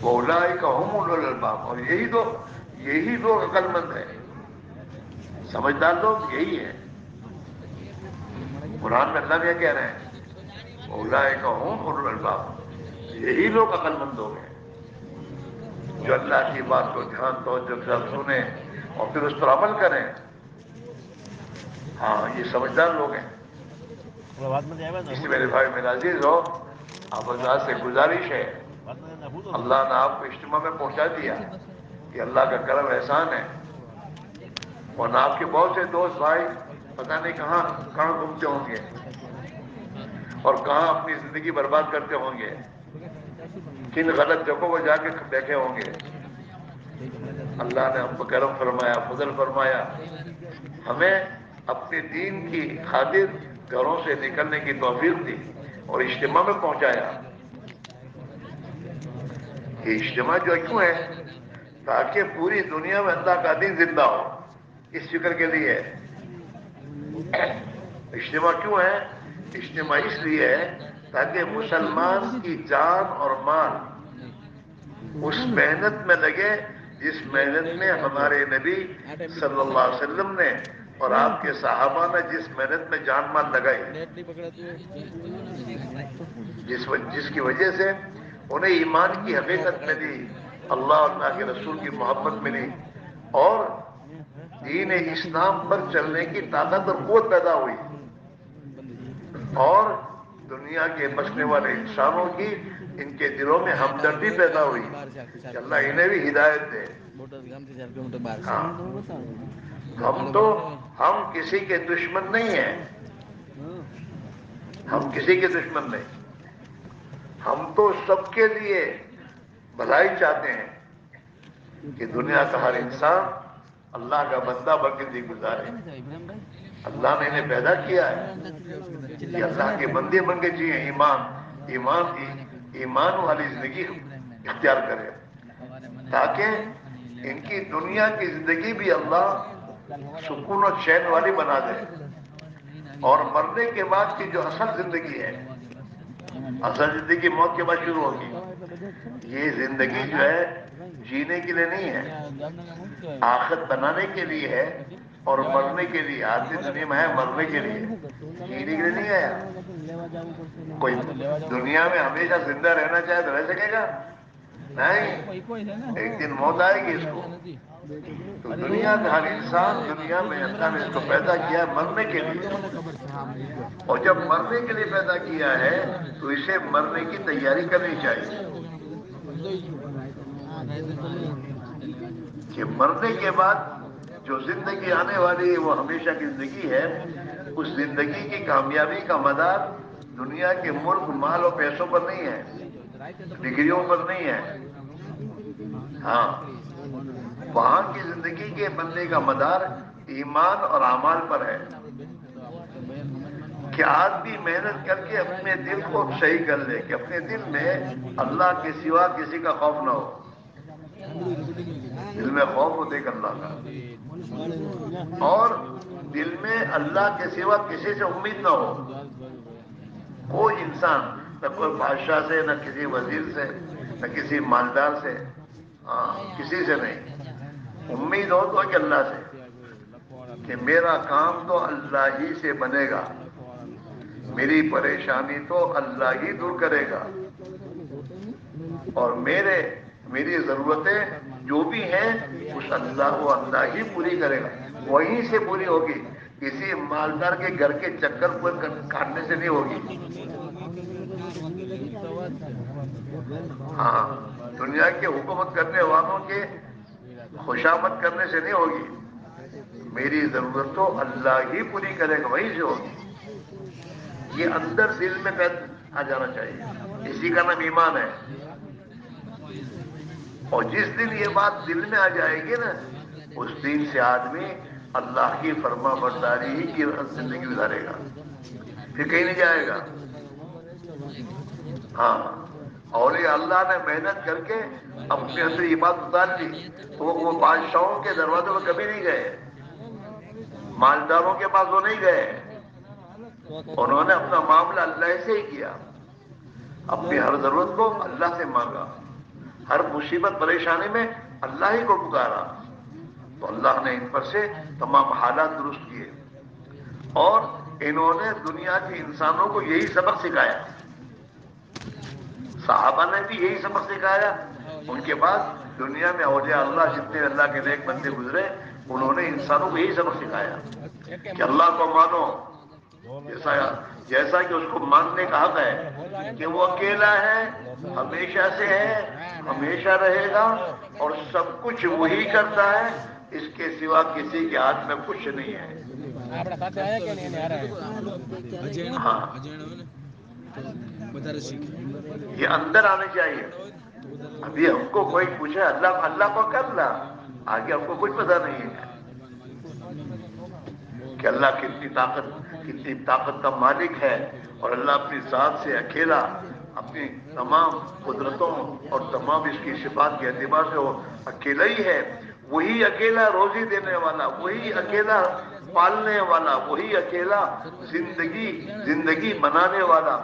اولئک هم اولو الالباب، اور یہی لوگ عقل مند ہیں، سمجھدار لوگ یہی ہیں۔ قرآن میں اللہ کیا کہہ رہے ہیں؟ اولئک هم اولو الالباب، یہی لوگ عقل مند لوگ ہیں جو اللہ کی بات کو دھیان توجہ کے ساتھ سنیں اور پھر اس پر عمل کریں۔ ہاں، یہ سمجھدار لوگ ہیں۔ اس لیے میرے بھائی میرا عزیز ہو، آپ حضرات سے گزارش ہے، اللہ نے آپ کو اجتماع میں پہنچا دیا، یہ اللہ کا کرم احسان ہے، ورنہ آپ کے بہت سے دوست بھائی پتہ نہیں کہاں کہاں گھومتے ہوں گے اور کہاں اپنی زندگی برباد کرتے ہوں گے، کن غلط جگہوں پر جا کے بیٹھے ہوں گے۔ اللہ نے ہم کو کرم فرمایا، فضل فرمایا، ہمیں اپنے دین کی خاطر گھروں سے نکلنے کی توفیق دی اور اجتماع میں پہنچایا۔ یہ اجتماع جو کیوں ہے؟ تاکہ پوری دنیا میں اللہ کا دین زندہ ہو، اس فکر کے لیے ہے۔ اجتماع کیوں ہے؟ اجتماع اس لیے ہے تاکہ مسلمان کی جان اور مال اس محنت میں لگے جس محنت میں ہمارے نبی صلی اللہ علیہ وسلم نے اور آپ کے صحابہ نے جس محنت میں جان مال لگائی، جس کی وجہ سے انہیں ایمان کی حقیقت ملی، اللہ اور اللہ کے رسول کی محبت ملی، اور دین اسلام پر چلنے کی طاقت اور قوت پیدا ہوئی، اور دنیا کے بسنے والے انسانوں کی ان کے دلوں میں ہمدردی پیدا ہوئی کہ اللہ انہیں بھی ہدایت دے۔ ہاں، ہم کسی کے دشمن نہیں ہیں، ہم کسی کے دشمن نہیں، ہم تو سب کے لیے بھلائی چاہتے ہیں کہ دنیا کا ہر انسان اللہ کا بندہ بن کے زندگی گزارے۔ اللہ نے انہیں پیدا کیا ہے کہ اللہ کے بندے بن کے جیئیں، ایمان والی زندگی اختیار کرے، تاکہ ان کی دنیا کی زندگی بھی اللہ سکون اور چین والی بنا دے، اور مرنے کے بعد کی جو اصل زندگی ہے، اصل زندگی موت کے بعد شروع ہوگی، یہ زندگی جو ہے جینے کے لیے نہیں ہے، آخرت بنانے کے لیے ہے اور مرنے کے لیے۔ آدمی دنیا میں ہے مرنے کے لیے، جینے کے لیے نہیں آیا۔ کوئی دنیا میں ہمیشہ زندہ رہنا چاہے تو رہ سکے گا؟ نہیں، ایک دن موت آئے گی اس کو۔ تو دنیا کا ہر انسان، دنیا میں اللہ نے اس کو پیدا کیا ہے مرنے کے لیے، اور جب مرنے کے لیے پیدا کیا ہے تو اسے مرنے کی تیاری کرنی چاہیے کہ مرنے کے بعد جو زندگی آنے والی ہے وہ ہمیشہ کی زندگی ہے، اس زندگی کی کامیابی کا مدار دنیا کے ملک، مال اور پیسوں پر نہیں ہے، ڈگریوں پر نہیں ہے۔ ہاں، وہاں کی زندگی کے بننے کا مدار ایمان اور اعمال پر ہے کہ آدمی محنت کر کے اپنے دل کو صحیح کر لے، کہ اپنے دل میں اللہ کے سوا کسی کا خوف نہ ہو، دل میں خوف ہو دیکھ اللہ کا، اور دل میں اللہ کے سوا کسی سے امید نہ ہو، کوئی انسان، نہ کوئی بادشاہ سے، نہ کسی وزیر سے، نہ کسی مالدار سے، کسی سے نہیں، امید ہو تو کہ اللہ سے، کہ میرا کام تو اللہ ہی سے بنے گا، میری پریشانی تو اللہ ہی دور کرے گا، اور میری ضرورتیں جو بھی ہیں اس اللہ کو اللہ ہی پوری کرے گا، وہیں سے پوری ہوگی، کسی مالدار کے گھر کے چکر پر کاٹنے سے نہیں ہوگی۔ ہاں، دنیا کے حکومت کرنے والوں کے خوشامد کرنے سے نہیں ہوگی، میری ضرورت تو اللہ ہی پوری کرے گا، وہیں سے ہوگی۔ یہ اندر دل میں آ جانا چاہیے، اسی کا نام ایمان ہے، اور جس دن یہ بات دل میں آ جائے گی نا، اس دن سے آدمی اللہ کی فرما برداری ہی کی زندگی گزارے گا، پھر کہیں نہیں جائے گا۔ ہاں، اور یہ اللہ نے محنت کر کے اپنے اندر یہ بات اتار لی، تو وہ بادشاہوں کے دروازے پر کبھی نہیں گئے، مالداروں کے پاس وہ نہیں گئے، انہوں نے اپنا معاملہ اللہ سے ہی کیا، اپنی ہر ضرورت کو اللہ سے مانگا، ہر مصیبت پریشانی میں اللہ ہی کو پکارا تو اللہ نے ان پر سے تمام حالات درست کیے، اور انہوں نے دنیا کے انسانوں کو یہی سبق سکھایا. صحابہ نے بھی یہی سبق سکھایا. ان کے بعد دنیا میں اولیاء اللہ جتنے اللہ کے نیک بندے گزرے انہوں نے انسانوں کو یہی سبق سکھایا کہ اللہ کو مانو، جیسا کہ اس کو ماننے کا حق ہے، کہ وہ اکیلا ہے، ہمیشہ سے ہے، ہمیشہ رہے گا، اور سب کچھ وہی کرتا ہے، اس کے سوا کسی کے ہاتھ میں کچھ نہیں ہے. ہاں، یہ اندر آنے چاہیے. ابھی ہم کو کوئی پوچھے اللہ کو کر لا، آگے ہم کو کچھ پتا نہیں ہے کہ اللہ کتنی طاقت کا مالک ہے، اور اللہ اپنی ذات سے اکیلا اپنی تمام قدرتوں اور تمام اس کی صفات کے اعتبار سے وہ اکیلا ہی ہے. وہی اکیلا روزی دینے والا، وہی اکیلا پالنے والا، وہی اکیلا زندگی بنانے والا،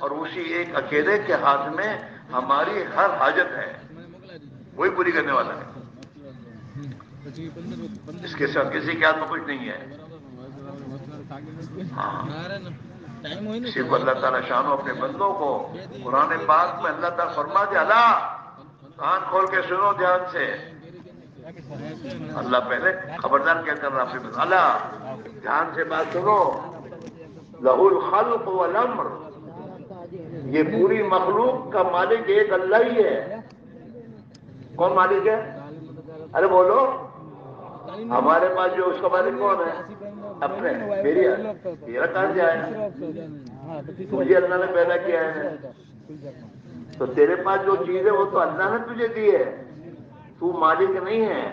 اور اسی ایک اکیلے کے ہاتھ میں ہماری ہر حاجت ہے، وہی پوری کرنے والا ہے. اس کے ساتھ کسی کے ہاتھ میں کچھ نہیں ہے. صرف اللہ تعالیٰ شان اپنے بندوں کو قرآن پاک میں اللہ تعالیٰ فرما دے، اللہ کان کھول کے سنو دھیان سے. اللہ پہلے خبردار کیا کر رہا اپنے بندوں، اللہ دھیان سے بات سنو، لہ الخلق والامر، یہ پوری مخلوق کا مالک ایک اللہ ہی ہے. کون مالک ہے؟ ارے بولو. ہمارے پاس جو اس کا مالک کون ہے؟ اپنے میرا کہاں سے آیا؟ مجھے اللہ نے پیدا کیا ہے، تو تیرے پاس جو چیز ہے وہ تو اللہ نے تجھے دی ہے، تو مالک نہیں ہے.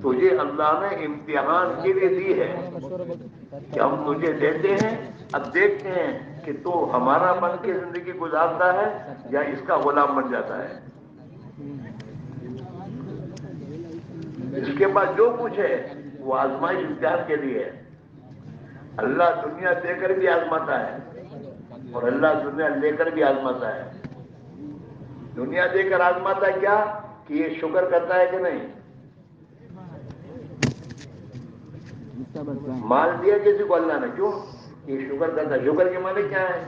تجھے اللہ نے امتحان کے لیے دی ہے کہ ہم تجھے دیتے ہیں، اب دیکھتے ہیں کہ تو ہمارا بن کے زندگی گزارتا ہے یا اس کا غلام بن جاتا ہے. اس کے بعد جو کچھ ہے وہ آزمائش امتحان کے لیے ہے. اللہ دنیا دے کر بھی آزماتا ہے، اور اللہ دنیا لے کر بھی آزماتا ہے. دنیا دے کر آزماتا ہے کیا؟ کہ یہ شکر کرتا ہے کہ نہیں. مال دیا کسی کو اللہ نے، کیوں؟ یہ شکر کرتا ہے. شکر کے معنی کیا ہے؟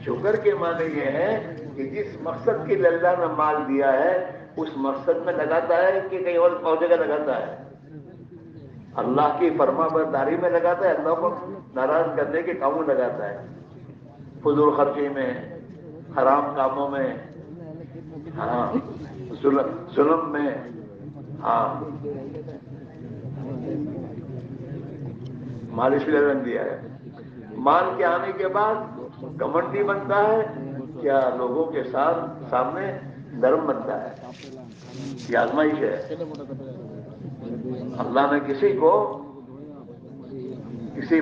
شکر کے معنی یہ ہے کہ جس مقصد کے لیے اللہ نے مال دیا ہے اس مقصد میں لگاتا ہے کہ کہیں اور جگہ لگاتا ہے. اللہ کی فرما برداری میں لگاتا ہے، اللہ کو ناراض کرنے کے کاموں میں لگاتا ہے، فضول خرچی میں، حرام کاموں میں، ہاں، ظلم میں. ہاں، مال اس لیے رنگ دیا ہے. مال کے آنے کے بعد گھمنڈی بنتا ہے کیا؟ لوگوں کے سامنے نرم بنتا ہے. یہ آزمائش ہے. اللہ نے کسی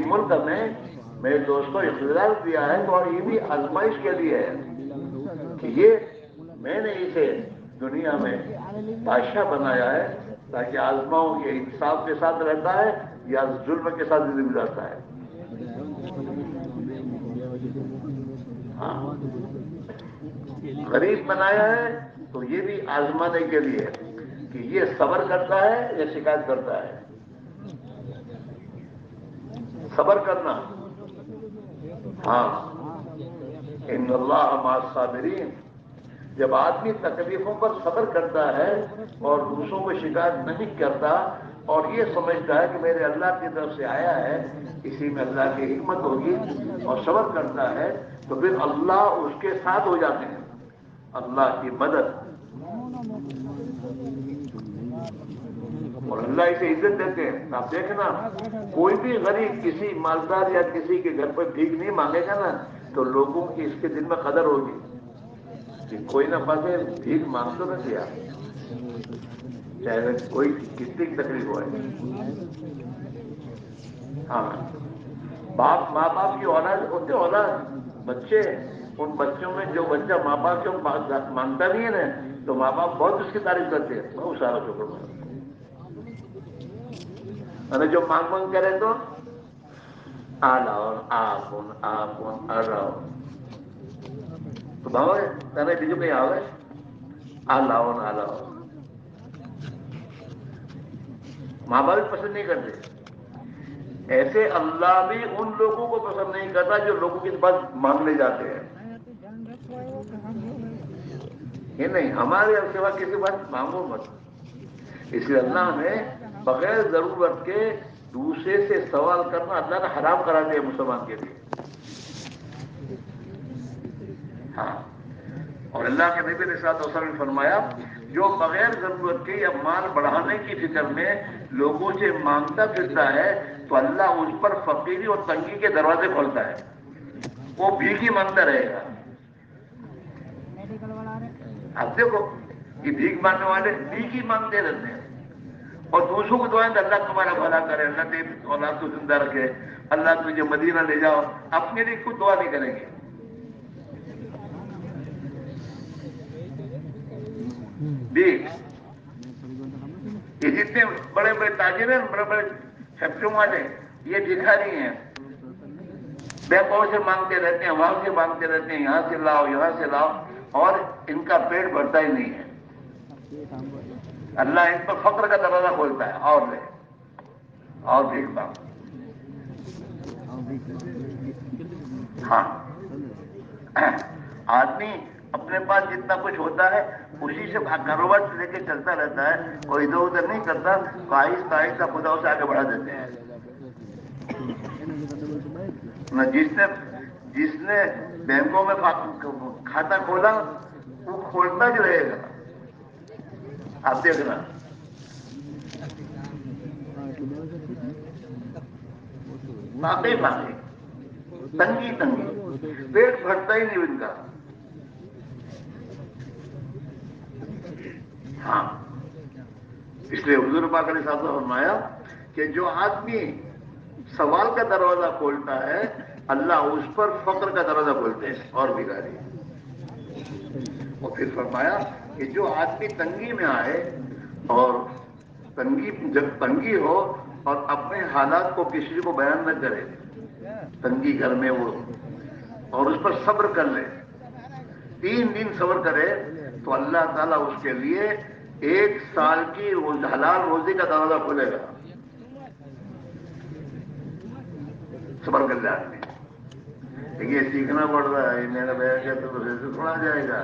ملک میں میرے دوستوں اقتدار دیا ہے تو یہ بھی آزمائش کے لیے ہے کہ یہ میں نے اسے دنیا میں بادشاہ بنایا ہے تاکہ آزماؤں کے انصاف کے ساتھ رہتا ہے یا ظلم کے ساتھ زندگی گزارتا ہے. ہاں، غریب بنایا ہے تو یہ بھی آزمانے کے لیے کہ یہ صبر کرتا ہے یا شکایت کرتا ہے. صبر کرنا. ہاں، ان اللہ مع الصابرین. جب آدمی تکلیفوں پر صبر کرتا ہے اور دوسروں کو شکایت نہیں کرتا اور یہ سمجھتا ہے کہ میرے اللہ کی طرف سے آیا ہے، اسی میں اللہ کی حکمت ہوگی، اور صبر کرتا ہے تو پھر اللہ اس کے ساتھ ہو جاتے ہیں. اللہ کی مدد، اور اللہ اسے عزت دیتے ہیں. آپ دیکھنا کوئی بھی غریب کسی مالدار یا کسی کے گھر پر بھیک نہیں مانگے گا نا تو لوگوں کی اس کے دل میں قدر ہوگی کہ کوئی نہ پاسے بھیک مانگ تو نہ دیا، چاہے کوئی کتنی تکلیف ہوئے. ہاں، ماں باپ کی اولاد ہوتے، اولاد بچے، ان بچوں میں جو بچہ ماں باپ سے مانگتا نہیں ہے نا تو ماں باپ بہت اس کی تعریف کرتے ہیں، بہت سارا شکر. اور جو مانگ کرے تو تو بھاؤ تمہیں بیجو کہیں آوے آلاؤ نالاؤ ماں باپ بھی پسند نہیں کرتے. ایسے اللہ بھی ان لوگوں کو پسند نہیں کرتا جو لوگوں کے پاس مانگنے جاتے ہیں. یہ نہیں ہمارے سوا کسی بات مانگو مت. اس لیے اللہ نے بغیر ضرورت کے دوسرے سے سوال کرنا اللہ نے حرام کرا دیا مسلمان کے لیے. ہاں اور اللہ کے نبی نے ساتھ اوسر نے فرمایا جو بغیر ضرورت کے یا مال بڑھانے کی فکر میں لوگوں سے مانگتا پھرتا ہے تو اللہ اس پر فقیری اور تنگی کے دروازے کھولتا ہے. وہ بھیک ہی مانگتا رہے گا. اب دیکھو یہ بھیک مانگنے والے بھیک ہی مانگتے رہتے ہیں اور دوسروں کو دعائیں اللہ تمہارا بھلا کرے, اللہ تیری اولاد کو زندہ رکھے, اللہ تجھے مدینہ لے جاؤ, اپنے لیے کچھ دعا نہیں کریں گے. بھیک یہ جتنے بڑے بڑے تاجر ہیں بڑے بڑے فیکٹریوں والے یہ بھکاری ہیں. بینکوں سے مانگتے رہتے ہیں, وہاں سے مانگتے رہتے ہیں, یہاں سے لاؤ یہاں سے لاؤ اور ان کا پیٹ بھرتا ہی نہیں ہے. اللہ ان پر فقر کا دروازہ کھولتا ہے اور لے اور بھیک مانگو. ہاں آدمی اپنے پاس جتنا کچھ ہوتا ہے اسی سے کاروبار لے کے چلتا رہتا ہے, کوئی ادھر ادھر نہیں کرتا. تو آہستہ آہستہ خدا اسے آگے بڑھا دیتے ہیں. نہ جس نے بینکوں میں کھاتا کھولا وہ کھولتا جو رہے گا. آپ دیکھنا باقی باقی تنگی تنگی پیٹ بھرتا ہی نہیں ان کا. ہاں اس لیے حضور پاک علیہ الصلوۃ والسلام نے فرمایا کہ جو آدمی سوال کا دروازہ کھولتا ہے اللہ اس پر فقر کا دروازہ کھولتے ہیں اور بھکاری. اور پھر فرمایا کہ جو آدمی تنگی میں آئے اور جب تنگی ہو اور اپنے حالات کو کسی کو بیان نہ کرے, تنگی گھر میں وہ اور اس پر صبر کر لے, 3 دن صبر کرے تو اللہ تعالیٰ اس کے لیے 1 سال کی حلال روزی کا دروازہ کھولے گا. صبر کر لے آدمی. یہ سیکھنا پڑ رہا ہے, میرا بھیا کہتا تو ویسے تھوڑا جائے گا.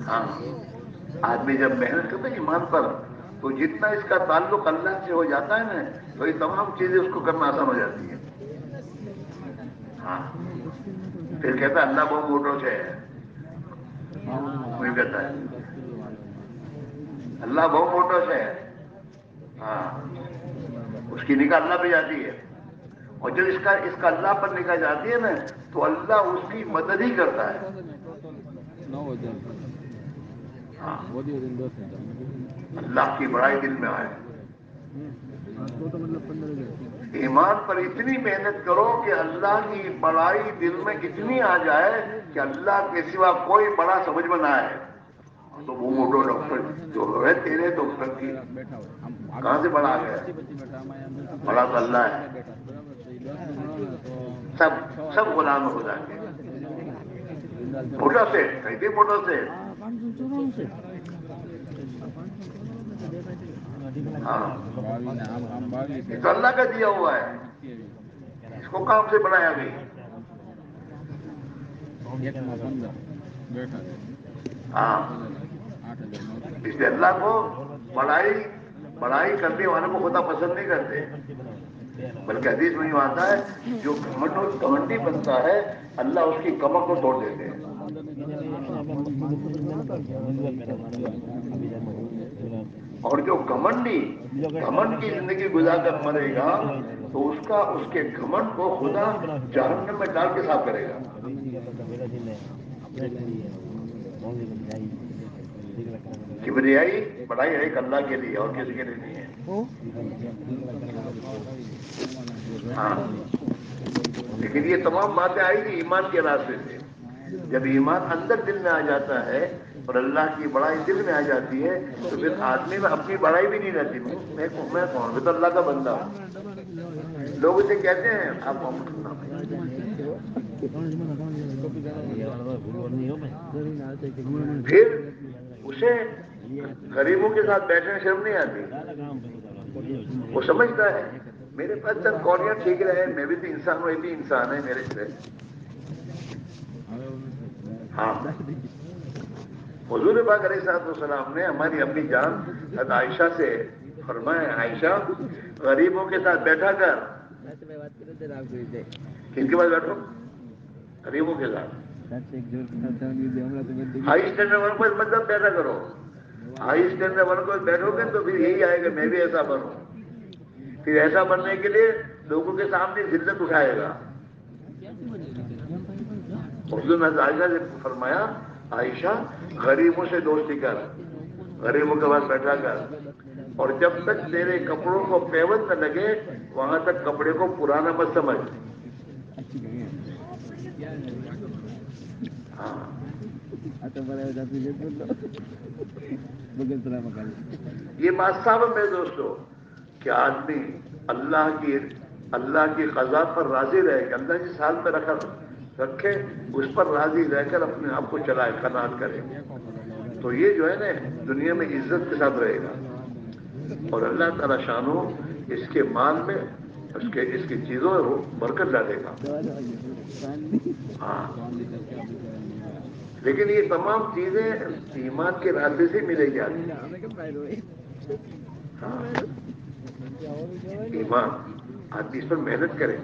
ہاں آدمی جب محنت کرتا ہے ایمان پر تو جتنا اس کا تعلق اللہ سے ہو جاتا ہے نا تو یہ تمام چیزیں اس کو کرنا آسان ہو جاتی ہیں. ہاں پھر کہتا ہے اللہ بہت موٹوں سے ہے. وہی کہتا ہے اللہ بہت موٹوں سے ہے. ہاں اس کی نگاہ اللہ پہ جاتی ہے اور جب اس کا اللہ پر نگاہ جاتی ہے نا تو اللہ اس کی مدد ہی کرتا ہے. ہاں اللہ کی بڑائی دل میں آئے. ایمان پر اتنی محنت کرو کہ اللہ کی بڑائی دل میں اتنی آ جائے کہ اللہ کے سوا کوئی بڑا سمجھ میں نہ آئے. تو وہ موٹو ڈاکٹر جو ہے تیرے ڈاکٹر کی کہاں سے بڑا آ گیا؟ بڑا تو اللہ ہے. سب غلام خدا کے. موٹا سے کہتے موٹا سے ہاں یہ تو اللہ کا دیا ہوا ہے, اس کو کام سے بنایا گئی. ہاں اس لیے اللہ کو بڑائی کرنے والوں کو خدا پسند نہیں کرتے. بلکہ حدیث میں یوں آتا ہے جو گھمنڈی بنتا ہے اللہ اس کی کمر کو توڑ دیتے ہیں. اور جو گھمنڈ کی زندگی گزار کر مرے گا تو اس کے گھمنڈ کو خدا جہنم میں ڈال کے صاف کرے گا. کبریائی بڑائی ایک اللہ کے لیے اور کسی کے لیے نہیں ہے. ہاں لیکن یہ تمام باتیں آئی تھی ایمان کے راستے سے. جب ایمان اندر دل میں آ جاتا ہے اور اللہ کی بڑائی دل میں آ جاتی ہے تو پھر آدمی میں اپنی بڑائی بھی نہیں رہتی. میں کون, میں تو اللہ کا بندہ ہوں. لوگ اسے کہتے ہیں آپ محمد صلی اللہ علیہ وسلم. پھر اسے غریبوں کے ساتھ بیٹھنے میں شرم نہیں آتی. وہ سمجھتا ہے میرے پاس چند کوڑیاں ٹھیک رہے، میں بھی تو انسان ہوں، یہ بھی انسان ہے میرے سے. ہاں، حضور پاک علیہ السلام نے ہماری اپنی جان حضرت عائشہ سے فرمایا، عائشہ غریبوں کے ساتھ بیٹھا کر. کن کے پاس بیٹھو؟ غریبوں کے ساتھ. ہائی اسٹینڈرڈ ون کو مطلب پیدا کرو. ہائی اسٹینڈرڈ ون کو بیٹھو گے تو پھر یہی آئے گا میں بھی ایسا بنوں. پھر ایسا بننے کے لیے لوگوں کے سامنے ذلت اٹھائے گا. حضور نے عائشہ سے فرمایا، عائشہ غریبوں سے دوستی کر، غریبوں کے پاس بیٹھا کر، اور جب تک تیرے کپڑوں کو پیوند نہ لگے وہاں تک کپڑے کو پرانا مت سمجھ. ہاں، یہ بات صاحب میرے دوستو کہ آدمی اللہ کی قضا پر راضی رہے کہ اللہ جس حال پہ رکھے اس پر راضی رہ کر اپنے آپ کو چلائے، قناعت کرے، تو یہ جو ہے نا دنیا میں عزت کے ساتھ رہے گا. اور اللہ تعالی شانو اس کے مال میں اس کی چیزوں میں وہ برکت ڈالے گا. ہاں، لیکن یہ تمام چیزیں ایمان کے راستے سے ملے گی. ہاں، ایمان آدمی اس پر محنت کرے.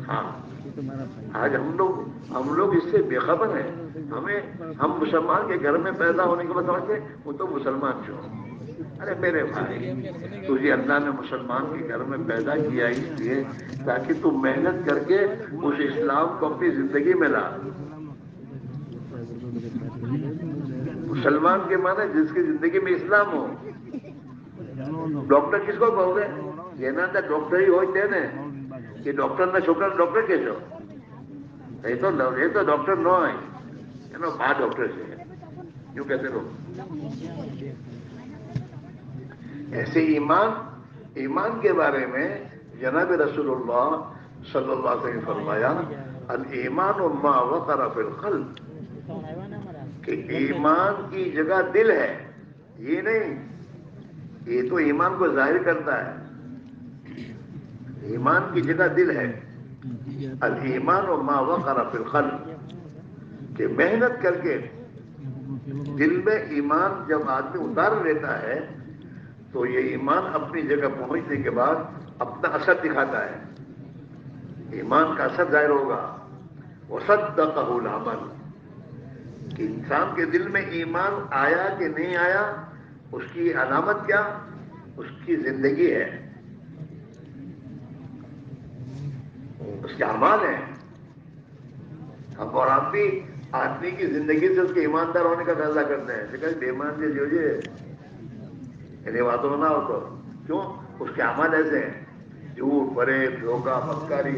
ہاں، آج ہم لوگ اس سے بے خبر ہیں. ہم مسلمان کے گھر میں پیدا ہونے کے بعد سمجھتے وہ تو مسلمان کیوں. ارے میرے بھائی، تجھے اللہ نے مسلمان کے گھر میں پیدا کیا اس لیے تاکہ تو محنت کر کے اس اسلام کو اپنی زندگی میں لا. مسلمان کے معنی جس کی زندگی میں اسلام ہو. ڈاکٹر کس کو کہو گے؟ یہ نا ڈاکٹر ہی ہوتے ہیں کہ ڈاکٹر نہ چھوکر ڈاکٹر کیسو یہ تو ڈاکٹر نو ہے بات ڈاکٹر سے یوں کہتے لوگ. ایسے ایمان کے بارے میں جناب رسول اللہ صلی اللہ علیہ وسلم فرمایا، الایمان ما وقر فی القلب، کہ ایمان کی جگہ دل ہے. یہ نہیں، یہ تو ایمان کو ظاہر کرتا ہے. ایمان کی جگہ دل ہے. الایمان ما وقر فی القلب، کہ محنت کر کے دل میں ایمان جب آدمی اتار لیتا ہے تو یہ ایمان اپنی جگہ پہنچنے کے بعد اپنا اثر دکھاتا ہے. ایمان کا اثر ظاہر ہوگا. وصدقہ العمل، کہ انسان کے دل میں ایمان آیا کہ نہیں آیا اس کی علامت کیا؟ اس کی زندگی ہے، اس کے اعمال ہیں. ہم اور آپ بھی آدمی کی زندگی سے اس کے ایماندار ہونے کا فیصلہ کرتے ہیں. لیکن بے ایمان سے جو انہیں باتوں میں نہ ہو تو کیوں؟ اس کے اعمال ایسے ہیں، جھوٹ، فریب، دھوکہ، بدکاری.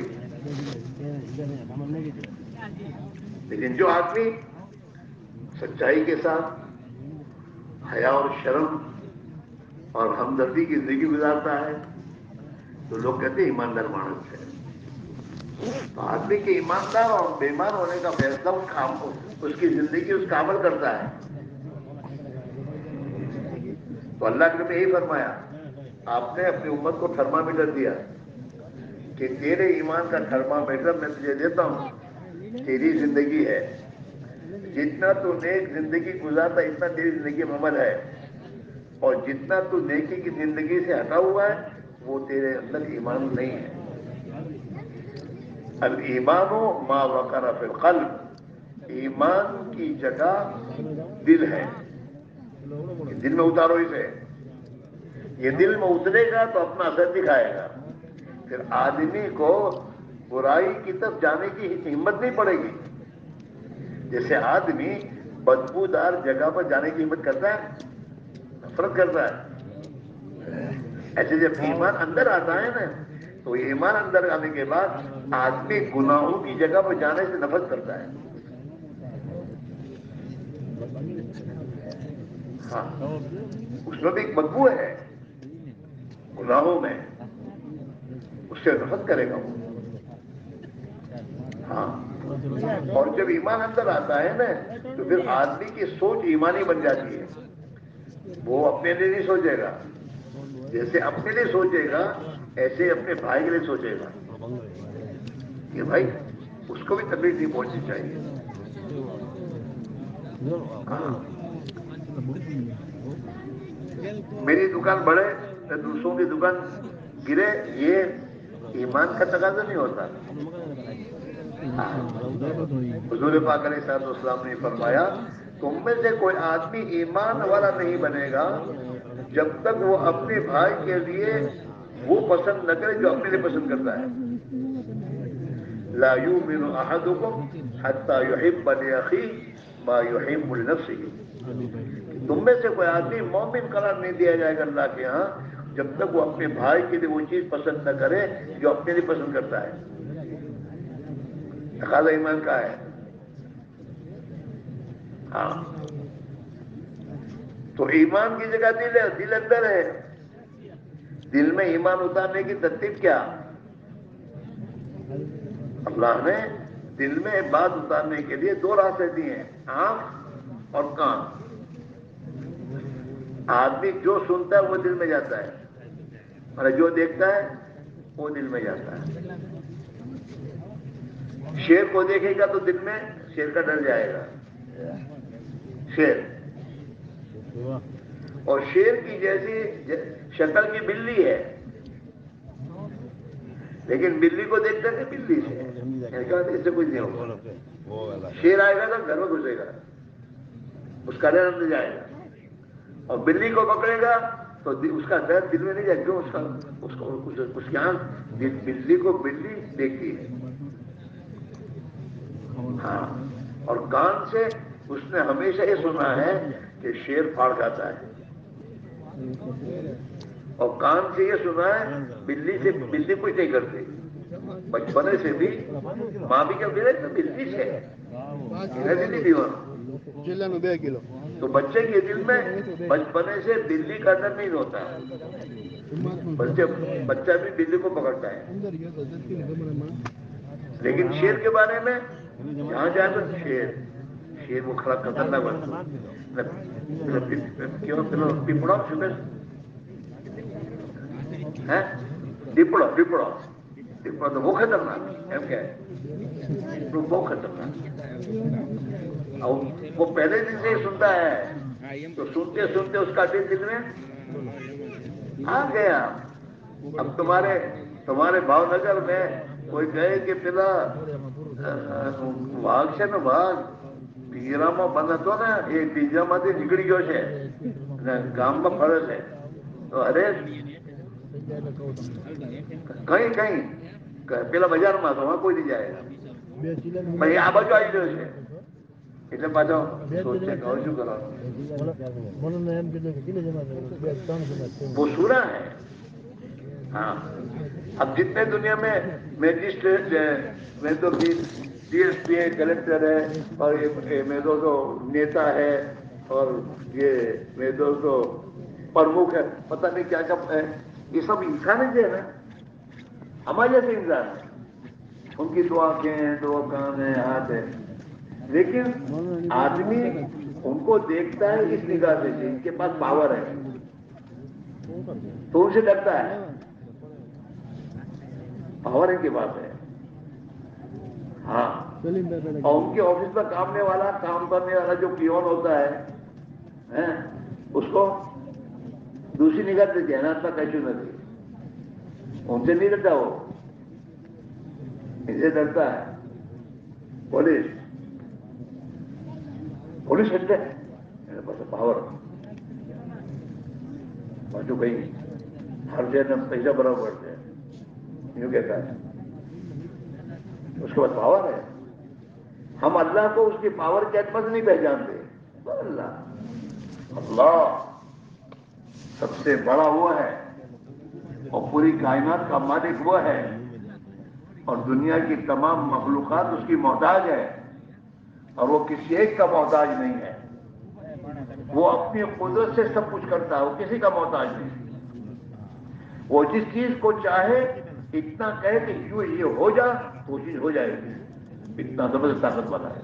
لیکن جو آدمی سچائی کے ساتھ حیا اور شرم اور ہمدردی کی زندگی گزارتا ہے تو لوگ کہتے ہیں ایماندار مانس ہے. تو آدمی کے ایماندار اور بے ایمان ہونے کا فیصلہ اس کی زندگی اس کا عمل کرتا ہے. تو اللہ نے یہی فرمایا، آپ نے اپنی امت کو تھرمامیٹر دیا کہ تیرے ایمان کا تھرمامیٹر میں تجھے دیتا ہوں، تیری زندگی ہے. جتنا تو نیک زندگی گزارتا اتنا تیری زندگی میں عمل ہے، اور جتنا تو نیکی کی زندگی سے ہٹا ہوا ہے وہ تیرے اندر ایمان نہیں ہے. الایمان ما وقر فی القلب، ایمان کی جگہ دل ہے. دل میں اتارو اسے. یہ دل میں اترے گا تو اپنا اثر دکھائے گا. پھر آدمی کو برائی کی طرف جانے کی ہمت نہیں پڑے گی. جیسے آدمی بدبودار جگہ پر جانے کی ہمت کرتا ہے، نفرت کرتا ہے، ایسے جب ایمان اندر آتا ہے نا تو ایمان اندر آنے کے بعد آدمی گناہوں کی جگہ پر جانے سے نفرت کرتا ہے. ہاں، اس میں بھی ایک بدبو ہے گناہوں میں، اس سے نفرت کرے گا وہ. ہاں، اور جب ایمان اندر آتا ہے نا تو پھر آدمی کی سوچ ایمانی بن جاتی ہے. وہ اپنے لیے نہیں سوچے گا، جیسے اپنے لیے سوچے گا ایسے اپنے بھائی کے لیے سوچے گا کہ بھائی اس کو بھی تکلیف نہیں پہنچنی چاہیے. ہاں. میری دکان بڑھے تو دوسروں کی دکان گرے، یہ ایمان کا تقاضا نہیں ہوتا. حضور پاک علیہ الصلوۃ والسلام نے فرمایا تم میں سے کوئی آدمی ایمان والا نہیں بنے گا جب تک وہ اپنے بھائی کے لیے وہ پسند نہ کرے جو اپنے لیے پسند کرتا ہے. لا یؤمن احدکم حتی یحب لاخیہ ما یحب لنفسہ. تم میں سے کوئی آدمی مومن قرار نہیں دیا جائے گا اللہ کے ہاں جب تک وہ اپنے بھائی کے لیے وہ چیز پسند نہ کرے جو اپنے لیے پسند کرتا ہے. تقاضا ایمان کا ہے. ہاں، تو ایمان کی جگہ دل ہے، دل اندر ہے. دل میں ایمان اتارنے کی ترتیب کیا؟ اللہ نے دل میں بات اتارنے کے لیے دو راستے دیے ہیں، آنکھ اور کان. آدمی جو سنتا ہے وہ دل میں جاتا ہے اور جو دیکھتا ہے وہ دل میں جاتا ہے. شیر کو دیکھے گا تو دل میں شیر کا ڈر جائے گا، شیر. اور شیر کی جیسی شکل کی بلی ہے، لیکن بلی کو دیکھتا ہے کہ بلی سے اس سے کچھ نہیں ہوگا. شیر آئے گا تو گھر میں گھسے گا، اس کا ڈر اندر جائے گا. اور بلی کو پکڑے گا تو اس کا ڈر دل میں نہیں جائے گا. اس کی آنکھ بلی کو بلی دیکھتی ہے. ہاں، اور کان سے اس نے ہمیشہ یہ سنا ہے کہ شیر پھاڑ کھاتا ہے. اور کان سے یہ سنا ہے بلی کچھ نہیں کرتی. بچپنے سے بھی ماں بھی کیا بھیڑے تو بلی سے دلی دیوانا. تو بچے کے دل میں بچپنے سے بلی کا ڈر نہیں ہوتا. بچہ بھی بلی کو پکڑتا ہے. لیکن شیر کے بارے میں جہاں جائے تو شیر وہ کھڑا خطرناک بنتا کیوں پیپڑا ڈپڑو تو وہ خطرناک ہے. کیا ہے وہ خطرناک. وہ پہلے دن سے ہی سنتا ہے تو سنتے سنتے اس کا دل میں آ گیا. اب تمہارے بھاؤ نگر میں کوئی کہے کہ پلا واگ سے نا واگ پیرا بند تو نا یہ پیجا ماتی نکڑی گયો છે گام میں فرض ہے تو ارے کہیں પેલા બજારમાં તો કોઈ નહીં જાય. ભાઈ આ બાજુ આવી ગયો છે એટલે પાછો સોચે કહું શું કરવાનું. وہ سنا ہے. ہاں، اب جتنے دنیا میں میجسٹریٹ ہے میں تو ڈی ایس پی ہے، کلیکٹر ہے، اور میں تو نیتا ہے، اور یہ میں تو پرمکھ ہے، پتہ نہیں کیا کیا ہے. یہ سب انسان ہی ہے نا، ہمارے جیسے انسان ہے. ان کی دو آنکھیں ہیں، دو کان ہیں، ہاتھ ہے. لیکن آدمی ان کو دیکھتا ہے اس نگاہ سے ان کے پاس پاور ہے تو ان سے ڈرتا ہے. پاور ان کے پاس ہے. ہاں، اور ان کے آفس میں کام کرنے والا جو پیون ہوتا ہے اس کو دوسری نگاہ سے جہنات کا کیسے نہ دے. ان سے نہیں ڈرتا، وہ ان سے ڈرتا ہے. پولیس ہے بس پاور جو کہیں ہر جگہ پیسہ برابر پڑتے ہیں یوں کہتا ہے. اس کے بعد پاور ہے. ہم اللہ کو اس کی پاور کے اعتبار سے نہیں پہچانتے. اللہ سب سے بڑا وہ ہے اور پوری کائنات کا مالک وہ ہے اور دنیا کی تمام مخلوقات اس کی محتاج ہے اور وہ کسی ایک کا محتاج نہیں ہے. وہ اپنی قدرت سے سب کچھ کرتا ہے، وہ کسی کا محتاج نہیں. وہ جس چیز کو چاہے اتنا کہے کہ یہ ہو جا تو وہ چیز ہو جائے گی. اتنا زبردست طاقت والا ہے.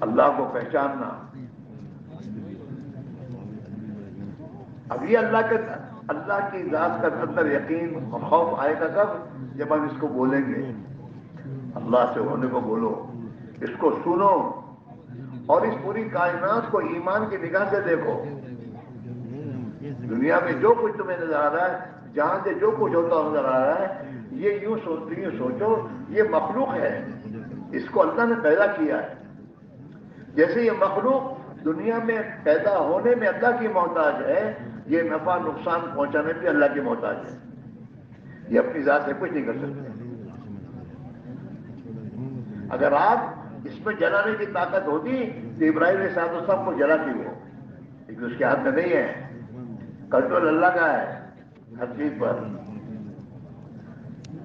اللہ کو پہچاننا. اب یہ اللہ کی ذات کا اندر یقین اور خوف آئے گا کب؟ جب ہم اس کو بولیں گے. اللہ سے ہونے کو بولو، اس کو سنو، اور اس پوری کائنات کو ایمان کی نگاہ سے دیکھو. دنیا میں جو کچھ تمہیں نظر آ رہا ہے، جہاں سے جو کچھ ہوتا نظر آ رہا ہے، یہ یوں سوچو یہ مخلوق ہے، اس کو اللہ نے پیدا کیا ہے. جیسے یہ مخلوق دنیا میں پیدا ہونے میں اللہ کی محتاج ہے، یہ نفع نقصان پہنچانے پہ اللہ کی محتاج ہے. یہ اپنی ذات سے کچھ نہیں کر سکتے. اگر آج اس میں جلانے کی طاقت ہوتی تو ابراہیم علیہ السلام کو جلاتی ہو، لیکن اس کے ہاتھ میں نہیں ہے. کنٹرول اللہ کا ہے ہر چیز پر.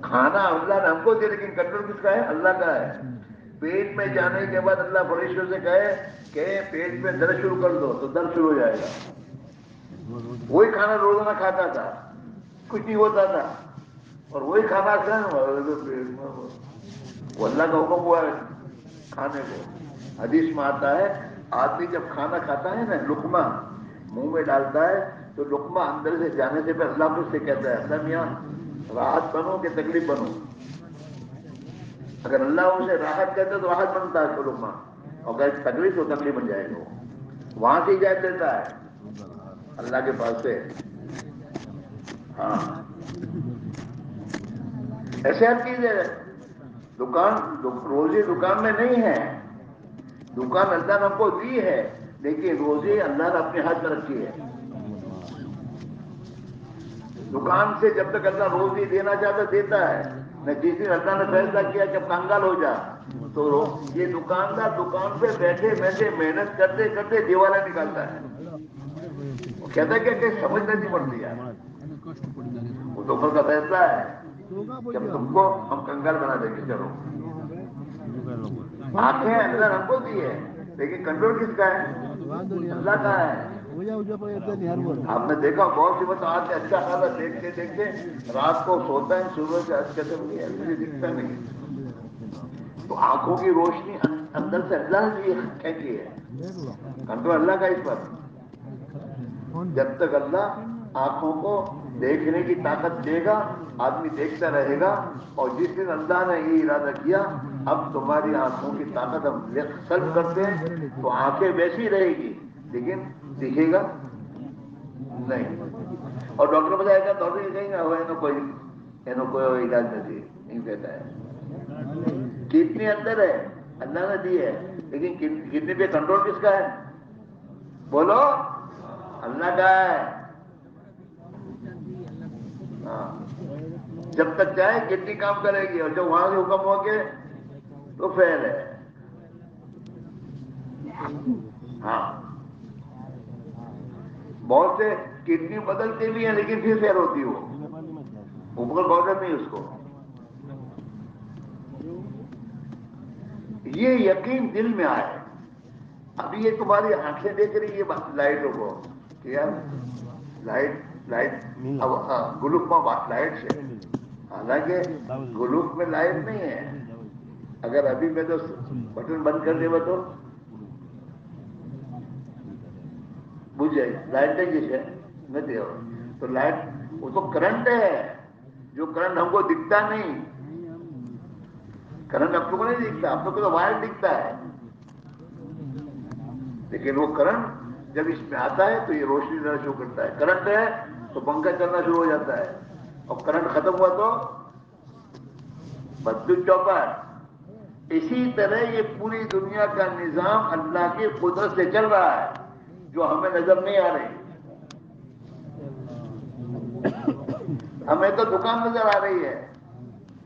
کھانا اللہ نے ہم کو دیا، لیکن کنٹرول کس کا ہے؟ اللہ کا ہے. پیٹ میں جانے کے بعد اللہ فرشتوں سے کہے کہ پیٹ میں درد شروع کر دو تو درد شروع ہو جائے گا. وہی کھانا روزانہ کھاتا تھا، کچھ نہیں ہوتا تھا، اور وہی کھانا وہ اللہ کا حکم ہوا ہے کھانے کو. حدیث میں آتا ہے آدمی جب کھانا کھاتا ہے نا، لقمہ منہ میں ڈالتا ہے تو لقمہ اندر سے جانے سے پہلے اللہ اس سے کہتا ہے اللہ میاں راحت بنو کہ تکلیف بنو. اگر اللہ اسے راحت کہتا تو راحت بنتا ہے تو لقمہ، اور اگر تکلیف تو تکلیف بن جائے گا. وہاں سے اجازت دیتا ہے اللہ کے پاس سے. ہاں ایسے ہر چیز ہے. روزی دکان میں نہیں ہے، دکان اللہ نے ہم کو دی ہے، لیکن روزی اللہ نے اپنے ہاتھ میں رکھی ہے. دکان سے جب تک اللہ روزی دینا چاہتا دیتا ہے نہ. جس دن اللہ نے فیصلہ کیا کہ اب کنگال ہو جا تو یہ دکاندار دکان پہ بیٹھے بیٹھے محنت کرتے کرتے دیوالا نکالتا ہے. وہ کہتا ہے کہ سمجھ نہیں پڑتی ہے. وہ تو اوپر کا فیصلہ ہے جب تم کو ہم کنگال بنا دیں گے. چلو آنکھیں اللہ نے ہم کو دی ہے، لیکن کنٹرول کس کا ہے؟ اللہ کا ہے. آپ نے دیکھا بہت سی بات آج اچھا خاصا دیکھتے دیکھتے رات کو سوتا ہے، صبح سے آج کہتے ہیں مجھے دکھتا نہیں. تو آنکھوں کی روشنی اندر سے اللہ نے یہ کھینچی ہے. کنٹرول اللہ کا اس پر. جب تک اللہ آنکھوں کو دیکھنے کی طاقت دے گا آدمی دیکھتا رہے گا. اور جس دن اللہ نے یہ ارادہ کیا اب تمہاری آنکھوں کی طاقت ہم سلب کرتے ہیں تو آنکھیں ویسی رہے گی لیکن دکھے گا نہیں. اور ڈاکٹر بتائے گا ڈاکٹر کہیں گا کوئی علاج نہیں کہتا ہے. کتنی اندر ہے اللہ نے دی ہے، لیکن کتنی پہ کنٹرول کس کا ہے؟ بولو اللہ کا ہے. ہاں جب تک چاہے کتنی کام کرے گی، اور جب وہاں سے حکم ہو کے تو فیل ہے. ہاں بہت سے کڈنی بدلتے بھی ہیں لیکن پھر فیل ہوتی ہو. اوپر بارڈر نہیں اس کو. یہ یقین دل میں آئے. ابھی یہ تمہاری آنکھیں دیکھ رہی ہے لائٹوں کو کہ یار لائٹ اب گلوک میں لائٹ سے، حالانکہ گلوک میں لائٹ نہیں ہے. اگر ابھی میں تو بٹن بند کر دے تو بجھ جائے. لائٹ نہیں ہے نہیں تو لائٹ وہ تو کرنٹ ہے، جو کرنٹ ہم کو دکھتا نہیں. کرنٹ آپ کو نہیں دکھتا، آپ کو تو وائر دکھتا ہے، لیکن وہ کرنٹ جب اس میں آتا ہے تو یہ روشنی دینا شروع کرتا ہے. کرنٹ ہے تو پنکھا چلنا شروع ہو جاتا ہے، اور کرنٹ ختم ہوا تو بدل چوپٹ. اسی طرح یہ پوری دنیا کا نظام اللہ کی قدرت سے چل رہا ہے جو ہمیں نظر نہیں آ رہی. ہمیں تو دکان نظر آ رہی ہے،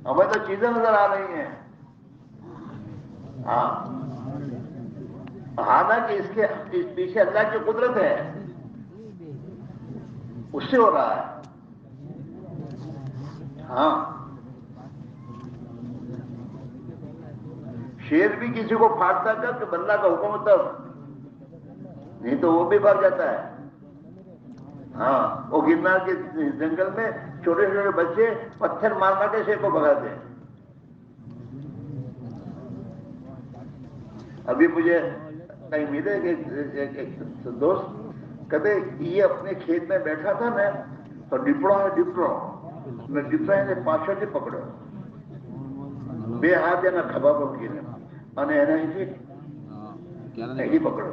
ہمیں تو چیزیں نظر آ رہی ہیں. ہاں حالانکہ اس کے پیچھے اللہ کی قدرت ہے، اس سے ہو رہا ہے. ہاں شیر بھی کسی کو پھاڑتا کر کہ اللہ کا حکم ہوتا، نہیں تو وہ بھی بھر جاتا ہے. ہاں وہ گرنار کے جنگل میں چھوٹے چھوٹے بچے پتھر مار مار کے شیر کو بھگاتے ہیں. ابھی مجھے کہیں ملے کہ ایک دوست کہتے یہ اپنے کھیت میں بیٹھا تھا نا تو ڈپڑا میں ڈپڑا نے پاچھے پکڑو بے ہاتھ نہ کھبا پکڑے અને એને અહીંથી પકડો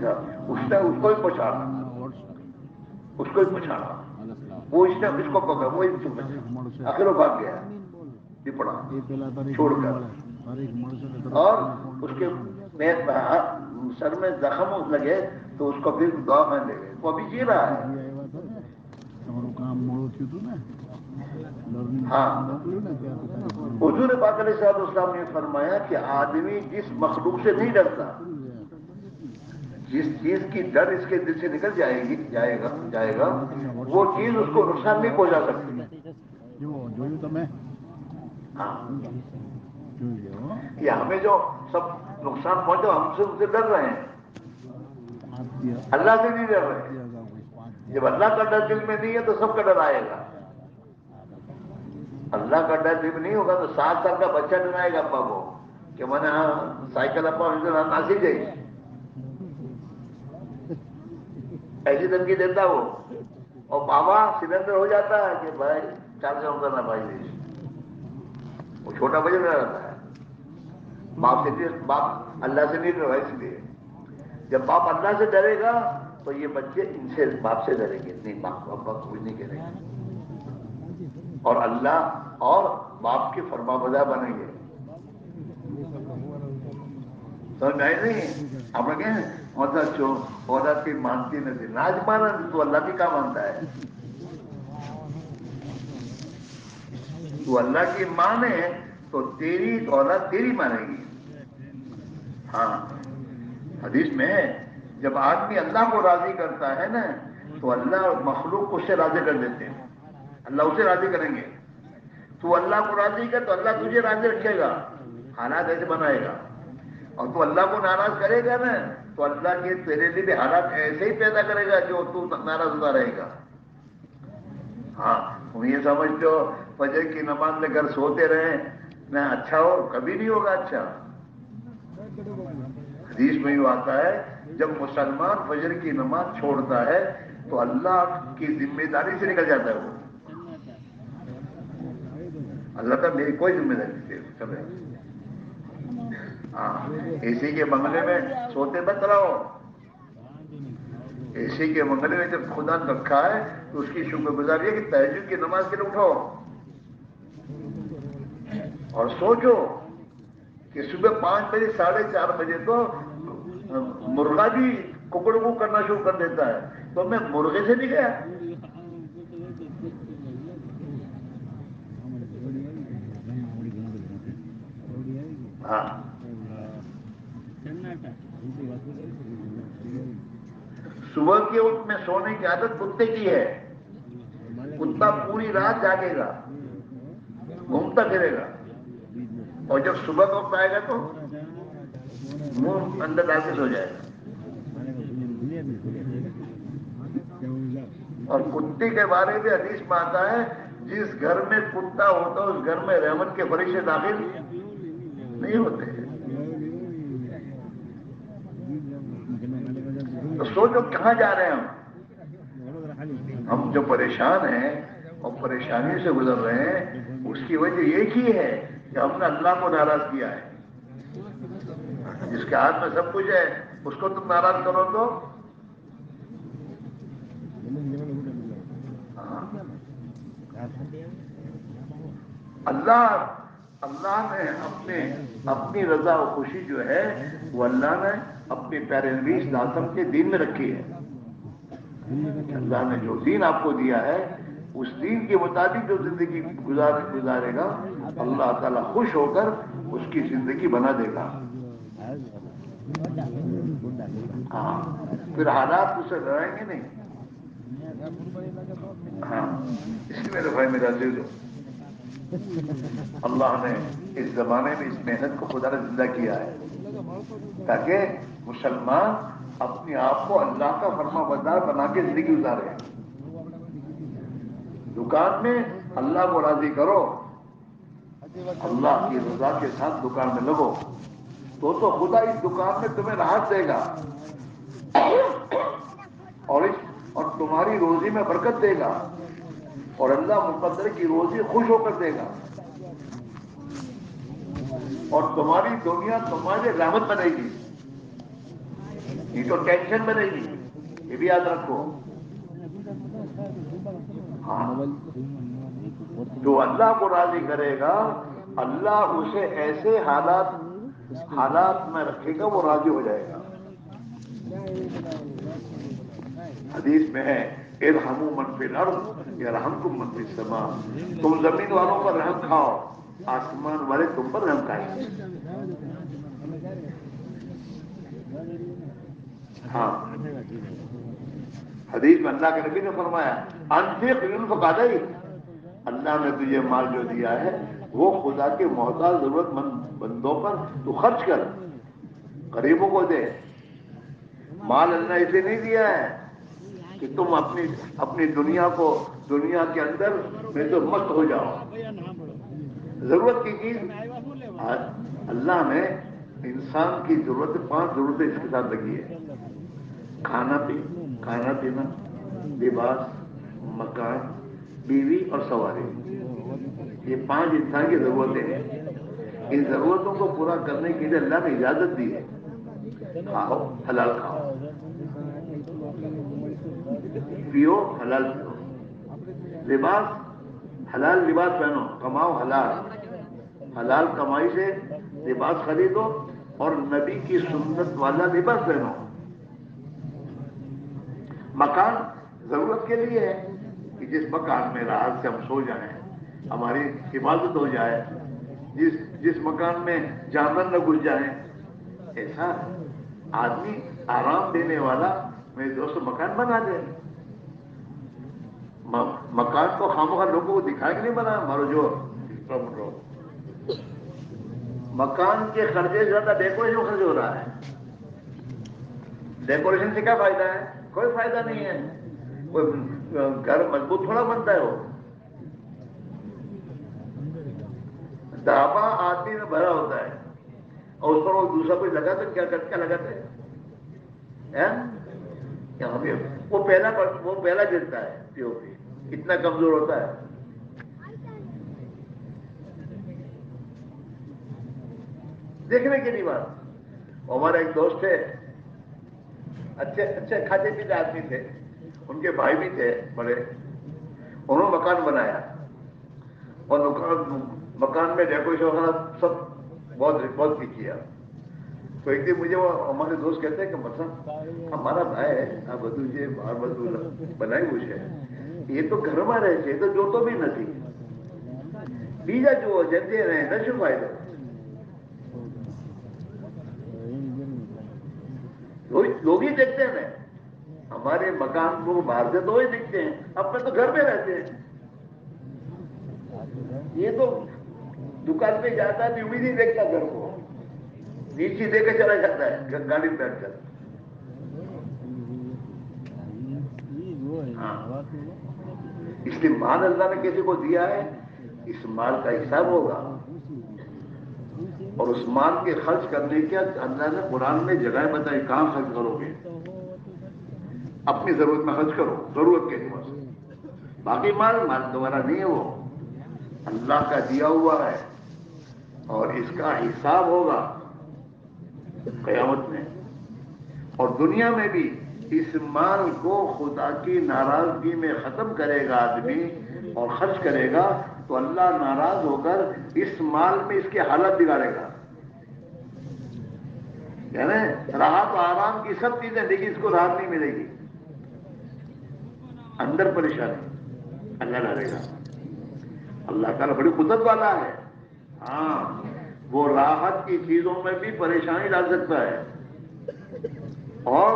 تھا اس نے اس کو ہی پچھاڑا وہ اس نے اس کو پکڑا وہ آخر وہ بھاگ گیا ڈپڑا چھوڑ کر اور اس کے سر میں زخم لگے تو اس کو پھر دعا میں لے گئے وہ ابھی جی رہا ہے ہاں حضور پاک علیہ السلام نے فرمایا کہ آدمی جس مخلوق سے نہیں ڈرتا جس چیز کی ڈر اس کے دل سے نکل جائے گا وہ چیز اس کو نقصان نہیں پہنچا سکتی ہاں کہ ہمیں جو سب نقصان پہنچا ہم سے ان سے ڈر رہے ہیں اللہ سے نہیں ڈر رہے جب اللہ کا ڈر دل میں نہیں ہے تو سب کا ڈر آئے گا اللہ کا ڈر دل میں نہیں ہوگا تو 7 سال کا بچہ ڈرائے گا ابا کو کہ میں نے سائیکل ابا ناسی گئی ایسی دھمکی دیتا وہ اور بابا سلنڈر ہو جاتا ہے کہ بھائی 4 سے کرنا بھائی وہ چھوٹا بچہ ڈر رہتا ہے باپ اللہ سے نہیں ڈرا اس لیے جب باپ اللہ سے ڈرے گا تو یہ بچے ان سے باپ سے ڈریں گے نہیں باپ کچھ نہیں کریں گے اور اللہ اور باپ کی فرما بردار بنیں گے سمجھ میں آئی نہیں آپ نے کہیں عورت کی مانتی نہیں ناج مانا تو اللہ کی کیا مانتا ہے تو اللہ کی مانے تو تیری اولاد تیری مانے گی ہاں حدیث میں جب آدمی اللہ کو راضی کرتا ہے نا تو اللہ مخلوق کو اس سے راضی کر دیتے ہیں اللہ اسے راضی کریں گے تو اللہ کو راضی کر تو اللہ تجھے راضی رکھے گا حالات ایسے بنائے گا اور تو اللہ کو ناراض کرے گا نا تو اللہ کے تیرے لیے بھی حالات ایسے ہی پیدا کرے گا جو تو ناراض ہوتا رہے گا ہاں تم یہ سمجھتے ہو فجر کی نماز میں گھر سوتے رہے نہ اچھا ہو کبھی نہیں ہوگا اچھا حدیث میں یوں آتا ہے جب مسلمان فجر کی نماز چھوڑتا ہے تو اللہ کی ذمہ داری سے نکل جاتا ہے وہ اللہ کا میری کوئی ذمہ داری نہیں چلے ہاں اسی کے بنگلے میں سوتے مت رہو اسی کے بنگلے میں جب خدا نے رکھا ہے تو اس کی شکر گزاری ہے کہ تہجد کی نماز کے لیے اٹھو اور سوچو کہ صبح 5 بجے 4:30 بجے تو مرغا بھی ککڑ کرنا شروع کر دیتا ہے تو میں مرغے سے نہیں گیا ہاں صبح کے وقت میں سونے کی عادت کتے کی ہے کتا پوری رات جاگے گا گھومتا پھرے گا اور جب صبح کا وقت آئے گا تو منہ اندر ڈال کے سو جائے گا اور کتے کے بارے میں حدیث میں آتا ہے جس گھر میں کتا ہوتا ہے اس گھر میں رحمت کے فرشتے داخل نہیں ہوتے تو سوچو کہاں جا رہے ہیں ہم جو پریشان ہیں اور پریشانی سے گزر رہے ہیں اس کی وجہ ایک ہی ہے کہ ہم نے اللہ کو ناراض کیا ہے جس کے ہاتھ میں سب کچھ ہے اس کو تم ناراض کرو تو اللہ نے اپنی رضا و خوشی جو ہے وہ اللہ نے اپنے پیارے نبی صلی اللہ علیہ وسلم کے دین میں رکھی ہے اللہ نے جو دین آپ کو دیا ہے اس دین کے مطابق جو زندگی گزارے گا اللہ تعالیٰ خوش ہو کر اس کی زندگی بنا دے گا ہاں پھر حالات اسے ڈرائیں گے نہیں ہاں اس لیے میرے بھائی میرا عزیز ہو اللہ نے اس زمانے میں اس محنت کو خدا نے زندہ کیا ہے تاکہ مسلمان اپنے آپ کو اللہ کا فرما بردار بنا کے زندگی گزارے دکان میں اللہ کو راضی کرو اللہ کی رضا کے ساتھ دکان میں لگو تو خدا اس دکان میں تمہیں راحت دے گا اور تمہاری روزی میں برکت دے گا اور اللہ مقدر کی روزی خوش ہو کر دے گا اور تمہاری دنیا تمہاری رحمت بنے گی، یہ تو ٹینشن بنے گی، یہ بھی یاد رکھو۔ ہاں، جو اللہ کو راضی کرے گا اللہ اسے ایسے حالات میں رکھے گا وہ راضی ہو جائے گا۔ حدیث میں ہے ارحموا من فی الارض یرحمکم من فی السماء، تم زمین والوں پر رحم کھاؤ آسمان والے تم پر رحم کھائیں گے۔ ہاں، حدیث میں اللہ کے نبی نے فرمایا انفق ينفق علیک، اللہ نے تجھے مال جو دیا ہے وہ خدا کے محتاج ضرورت مند بندوں پر تو خرچ کر، غریبوں کو دے۔ مال اللہ اسے نہیں دیا ہے کہ تم اپنی دنیا کے اندر میں تو مست ہو جاؤ۔ ضرورت کی چیز اللہ نے انسان کی ضرورت 5 ضرورتیں اس کے ساتھ لگی ہے، کھانا پینا، لباس، مکان، بیوی اور سواری، یہ 5 انسان کی ضرورتیں ہیں۔ ان ضرورتوں کو پورا کرنے کے لیے اللہ نے اجازت دی ہے، کھاؤ حلال کھاؤ، پیو حلال پیو، لباس حلال لباس پہنو، کماؤ حلال کمائی سے لباس خریدو اور نبی کی سنت والا لباس پہنو۔ مکان ضرورت کے لیے ہے کہ جس مکان میں راحت سے ہم سو جائیں، ہماری حفاظت ہو جائے، جس مکان میں جانور نہ گھس جائیں، ایسا آدمی آرام دینے والا میرے دوست مکان بنا دے۔ مکان تو خامخواہ لوگوں کو دکھائے کہ نہیں بنا مارو جو مکان کے خرچے سے زیادہ ڈیکوریشن خرچ ہو رہا ہے۔ ڈیکوریشن سے کیا فائدہ ہے؟ کوئی فائدہ نہیں ہے، کوئی گھر مضبوط تھوڑا بنتا ہے۔ وہ ڈھابا آدمی میں بھرا ہوتا ہے اور اس پر وہ دوسرا کوئی لگاتا ہے، کیا لگاتے ہیں؟ وہ پہلا گرتا ہے، پی او پی اتنا کمزور ہوتا ہے۔ دیکھنے کی نہیں بات۔ ہمارے ایک دوست تھے، اچھے کھاتے پیتے آدمی تھے، ان کے بھائی بھی تھے بڑے، انہوں نے مکان بنایا اور مکان میں ڈیکوریشن وغیرہ سب بہت کیا۔ تو ایک دن مجھے وہ ہمارے دوست کہتے ہیں کہ مطلب ہمارا بھائی ہے آپ بدوجے باہر بدو بنائی ہوئی ہے، یہ تو گھر میں رہے تھے تو جو تو بھی نہ تھی بیجا جو جلدی رہے نہ شو فائدہ۔ لوگ ہی دیکھتے ہیں ہمارے مکان کو باہر سے تو وہی دیکھتے ہیں، اپنے تو گھر میں رہتے ہیں۔ یہ تو دکان پہ جاتا ہے بھی نہیں دیکھتا گھر کو، نیچے دے کے چلا جاتا ہے گاڑی میں بیٹھ کر۔ اس لیے مال اللہ نے کسی کو دیا ہے، اس مال کا حساب ہوگا اور اس مال کے خرچ کرنے کے اللہ نے قرآن میں جگہ بتائی کہاں خرچ کرو گے۔ اپنی ضرورت میں خرچ کرو، ضرورت کے لیے، باقی مال دوبارہ نہیں ہے، وہ اللہ کا دیا ہوا ہے اور اس کا حساب ہوگا قیامت میں۔ اور دنیا میں بھی اس مال کو خدا کی ناراضگی میں ختم کرے گا آدمی اور خرچ کرے گا تو اللہ ناراض ہو کر اس مال میں اس کے حالت بگاڑے گا۔ یعنی راحت و آرام کی سب چیزیں دیکھی، اس کو راحت نہیں ملے گی، اندر پریشانی اللہ ڈالے گا۔ اللہ تعالیٰ بڑی قدرت والا ہے، ہاں وہ راحت کی چیزوں میں بھی پریشانی ڈال سکتا ہے اور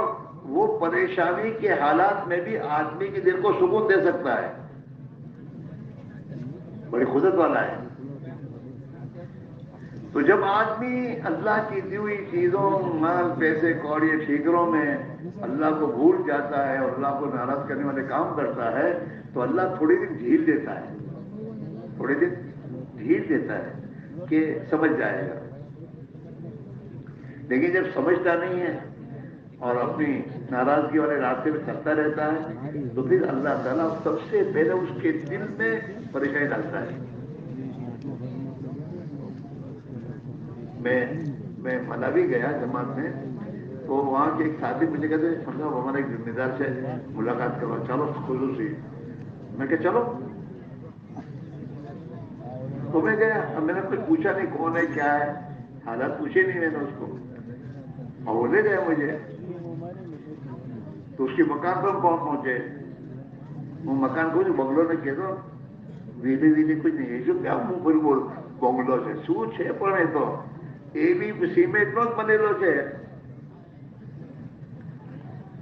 وہ پریشانی کے حالات میں بھی آدمی کے دل کو سکون دے سکتا ہے، بڑی قدرت والا ہے۔ تو جب آدمی اللہ کی دی ہوئی چیزوں، مال پیسے کوڑی ٹھیکروں میں اللہ کو بھول جاتا ہے اور اللہ کو ناراض کرنے والے کام کرتا ہے تو اللہ تھوڑی دن ڈھیل دیتا ہے، تھوڑے دن ڈھیل دیتا ہے کہ سمجھ جائے گا. لیکن جب سمجھتا نہیں ہے اور اپنی ناراضگی والے راستے میں چلتا رہتا ہے تو پھر اللہ تعالیٰ سب سے پہلے اس کے دل میں پریشانی ڈالتا ہے. میں ملاوی گیا جماعت میں تو وہاں کے ایک ساتھی مجھے کہتے ہیں مطلب ہمارے ایک ذمہ دار سے ملاقات کرو چلو خصوصی. میں کہ چلو تو میں گیا. اب میں نے کچھ پوچھا نہیں کون ہے کیا ہے حالات پوچھے نہیں میں نے اس کو اور وہ لے گئے مجھے. تو اس کے مکان پر پہنچے. وہ مکان کو جو بنگلو نے کہہ دو ویلی ویلی کچھ نہیں ہے جو کیا منہ پر بول بنگلو سے શું છે પણ એ તો એવી સિમેન્ટનો જ બનેલો છે.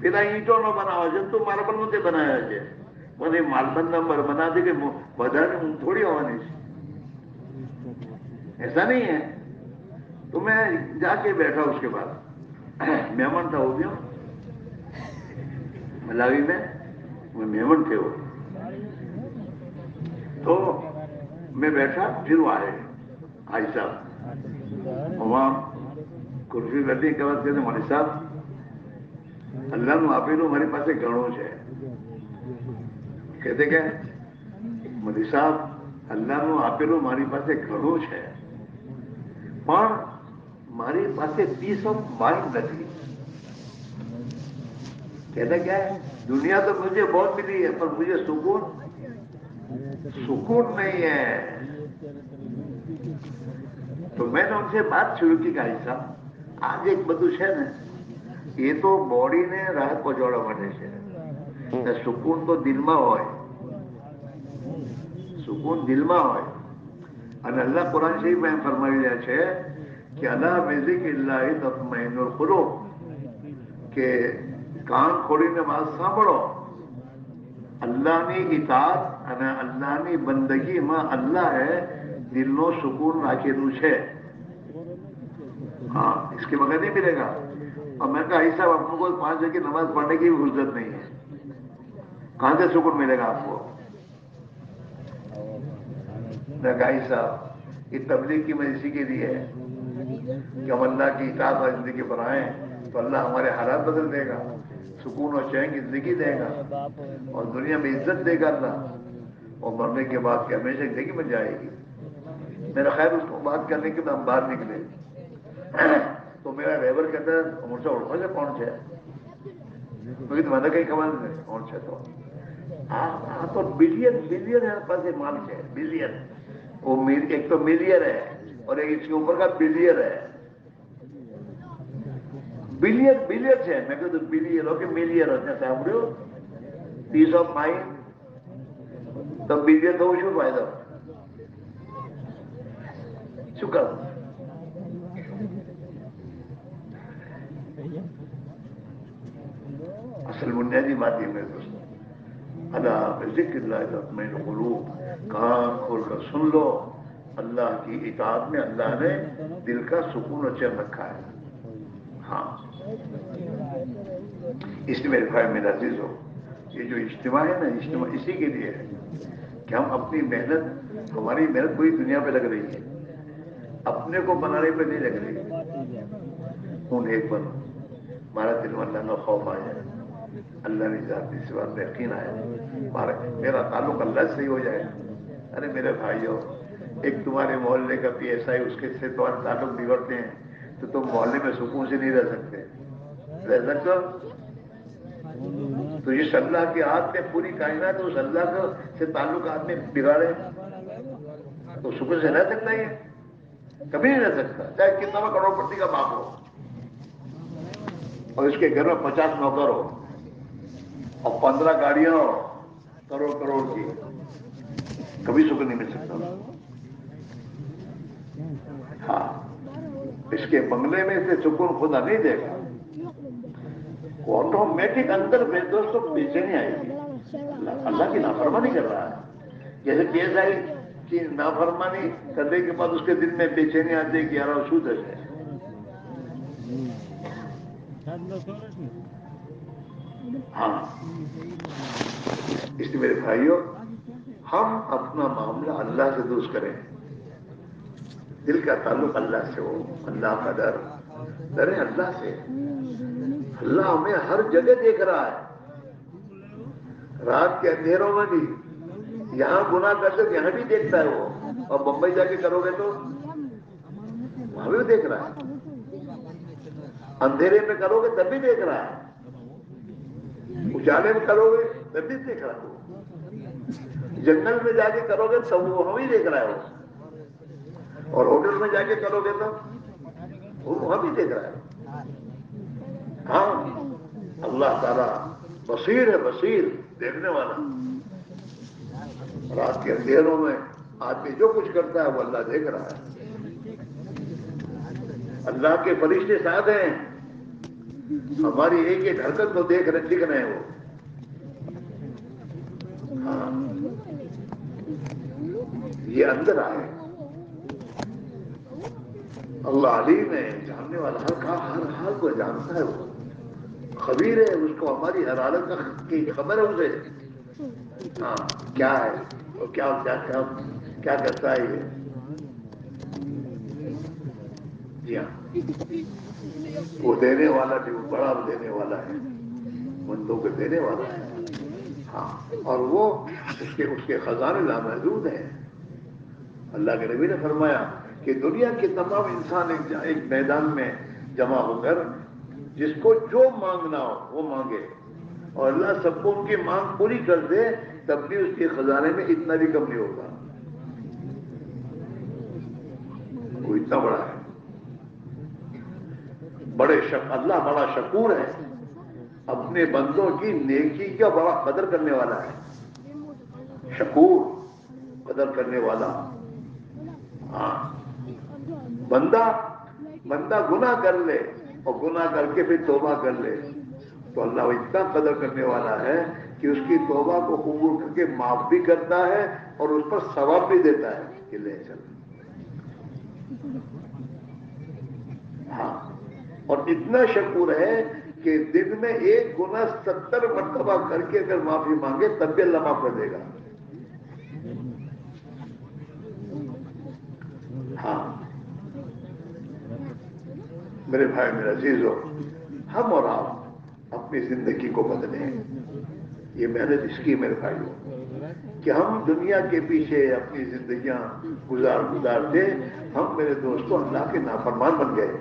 પેલા ઈંટોનો બનાવ્યો છે તો માર્બલનો તે બનાવ્યો છે પણ એ માર્બલ નંબર બનાવતી કે વધારે ઊંઘ થોડી હોવાની છે. ایسا نہیں ہے. تو میں جا کے بیٹھا. اس کے بعد مہمان تھا وہ بھی ملاوی میں وہ مہمان تھے وہ. تو میں بیٹھا پھر وہ آئے حاجی صاحب وہاں کرسی بیٹھنے کے بعد کہتے مولوی صاحب اللہ આપેલું મારી પાસે ઘણું છે. કહેતે કે મૌલવી સાહેબ અલ્લાહનું આપેલું મારી પાસે ઘણું છે પણ મારી પાસે પીસ ઓફ માઇન્ડ નથી. کہتا کیا ہے دنیا تو مجھے بہت ملی ہے پر مجھے سکون نہیں ہے. تو میں نے ان سے بات شروع کی کہ صاحب آج ایک બધું છે ને એ તો બોડીને રાહત પહોંચાડવા માટે છે. સુકૂન તો દિલમાં હોય. સુકૂન દિલમાં હોય. અને અલ્લાહ કુરાન શરીફમાં એમ ફરમાવી રહ્યા છે કે અલા બિઝિકિલ્લાહ તત્મઇન્નુલ કુલૂબ કે કાન ખોલીને વાત સાંભળો. અલ્લાહની ઇતાત અને અલ્લાહની બંદગીમાં અલ્લાહે દિલનો સુકૂન રાખેલું છે. ہاں اس کے بغیر نہیں ملے گا. اور میں کہا صاحب آپ کو 5 وقت کی نماز پڑھنے کی بھی فرصت نہیں ہے کہاں سے سکون ملے گا آپ کو. میں کہا صاحب یہ تبلیغ کی میں اسی کے لیے ہے کہ ہم اللہ کی اطاعت اور زندگی پر آئیں تو اللہ ہمارے حالات بدل دے گا. سکون اور چین کی زندگی دے گا اور دنیا میں عزت دے گا اللہ. اور مرنے کے بعد کہ ہمیشہ زندگی بن جائے گی. میرا خیر اس کو بات کرنے کے بعد ہم باہر نکلے تو میرا ڈرائیور کہتا ہے مجھ سے اوڑکھو سے کون ہے کیونکہ تمہارا کہیں خبر نہیں کون ہے. تو ہاں تو بلین بلین ہے پاس مال ہے بلین. وہ ایک تو ملین ہے اور ایک اس کے اوپر کا بلین ہے. بلین بلین છે મેં કીધું બિલિયન ઓકે મિલિયન હશે સાંભળ્યું પીસ ઓફ માઇન્ડ તો બિલિયન થવું શું ફાયદો શું કરું. اصل بنیادی بات یہ میرے دوستوں اللہ ذکر اللہ تطمئن القلوب. کان کھول کر سن لو اللہ کی اطاعت میں اللہ نے دل کا سکون اور چین رکھا ہے. ہاں اس لیے میرے بھائی میرا عزیز ہو یہ جو اجتماع ہے نا اجتماع اسی کے لیے ہے کہ ہم اپنی محنت ہماری محنت پوری دنیا پہ لگ رہی ہے اپنے کو بنانے پہ نہیں لگ رہی. خون ایک بنو ہمارا دل میں اللہ کا خوف آ جائے اللہ نے ذاتی سوا پہ یقین آیا میرا تعلق اللہ سے ہی ہو جائے. ارے میرے بھائیو ایک تمہارے محلے کا پی ایس آئی اس کے سے تمہارے تعلق بگڑتے ہیں تو تم محلے میں سکون سے نہیں رہ سکتے. رہ سکتے تو اس اللہ کے ہاتھ میں پوری کائنات اس اللہ کا سے تعلق ہاتھ میں بگاڑے تو سکون سے رہ سکتا ہے کبھی نہیں رہ سکتا چاہے کتنا میں کروڑ پتی کا باپ ہو اور اس کے گھر میں 50 نوکر ہو اور 15 گاڑیاں ہو کروڑ کروڑ کی کبھی سکون نہیں مل سکتا. ہاں اس کے بنگلے میں سے سکون خدا نہیں دے گا. آٹومیٹک اندر دوستوں پیچھے نہیں آئے گی. اللہ کی نافرمانی کر رہا ہے جیسے کیس آئی کہ نافرمانی کرنے کے بعد اس کے دل میں بے چینی آتی ہے کہ یار شو ہے. ہاں اس لیے میرے بھائیوں ہم اپنا معاملہ اللہ سے درست کریں. دل کا تعلق اللہ سے ہو، اللہ کا ڈرے اللہ سے. اللہ ہمیں ہر جگہ دیکھ رہا ہے، رات کے اندھیروں میں بھی. یہاں گناہ کرتے تو یہاں بھی دیکھتا ہے وہ، اور بمبئی جا کے کرو گے تو وہاں بھی دیکھ رہا ہے. اندھیرے میں کرو گے تب بھی دیکھ رہا ہے، اجالے میں کرو گے تب بھی دیکھ رہا ہے. جنگل میں جا کے کرو گے تب وہ وہاں بھی دیکھ رہا ہے وہ، اور ہوٹل میں جا کے کرو گے تو وہ وہاں بھی دیکھ رہا ہے. ہاں، اللہ تعالیٰ بصیر ہے، بصیر، دیکھنے والا. رات کے اندھیروں میں آدمی جو کچھ کرتا ہے وہ اللہ دیکھ رہا ہے. اللہ کے فرشتے ساتھ ہیں، ہماری ایک ایک حرکت کو دیکھ رہے، دکھ رہے ہیں وہ. ہاں، یہ اندر آئے. اللہ علیم ہے، جاننے والا، ہر حال کو جانتا ہے وہ. خبیر ہے، اس کو ہماری ہر حالت کی خبر ہے اسے. ہاں، کیا ہے اور کیا کرتا ہے یہ. جی ہاں، وہ دینے والا بھی، وہ بڑا دینے والا ہے، بندوں کو دینے والا ہے. ہاں، اور وہ اس کے خزانے لامحدود ہیں. اللہ کے نبی نے فرمایا کہ دنیا کے تمام انسان ایک میدان میں جمع ہو کر جس کو جو مانگنا ہو وہ مانگے، اور اللہ سب کو ان کی مانگ پوری کر دے، تب بھی اس کے خزانے میں اتنا بھی کم نہیں ہوگا. وہ اتنا بڑا ہے. اللہ بڑا شکور ہے، اپنے بندوں کی نیکی کا بڑا قدر کرنے والا ہے. شکور، قدر کرنے والا. ہاں، بندہ گناہ کر لے اور گناہ کر کے پھر توبہ کر لے تو اللہ اتنا قدر کرنے والا ہے کہ اس کی توبہ کو قبول کر کے معاف بھی کرتا ہے اور اس پر ثواب بھی دیتا ہے کہ لے چل. ہاں، اور اتنا شکور ہے کہ دن میں ایک گناہ 70 مرتبہ کر کے اگر معافی مانگے تب بھی اللہ معاف کر دے گا. ہاں میرے بھائی، میرے عزیزو، ہم اور آپ اپنی زندگی کو بدلیں. یہ محنت اس کی میرے بھائیو کہ ہم دنیا کے پیچھے اپنی زندگیاں گزارتے ہم میرے دوستوں اللہ کے نافرمان بن گئے،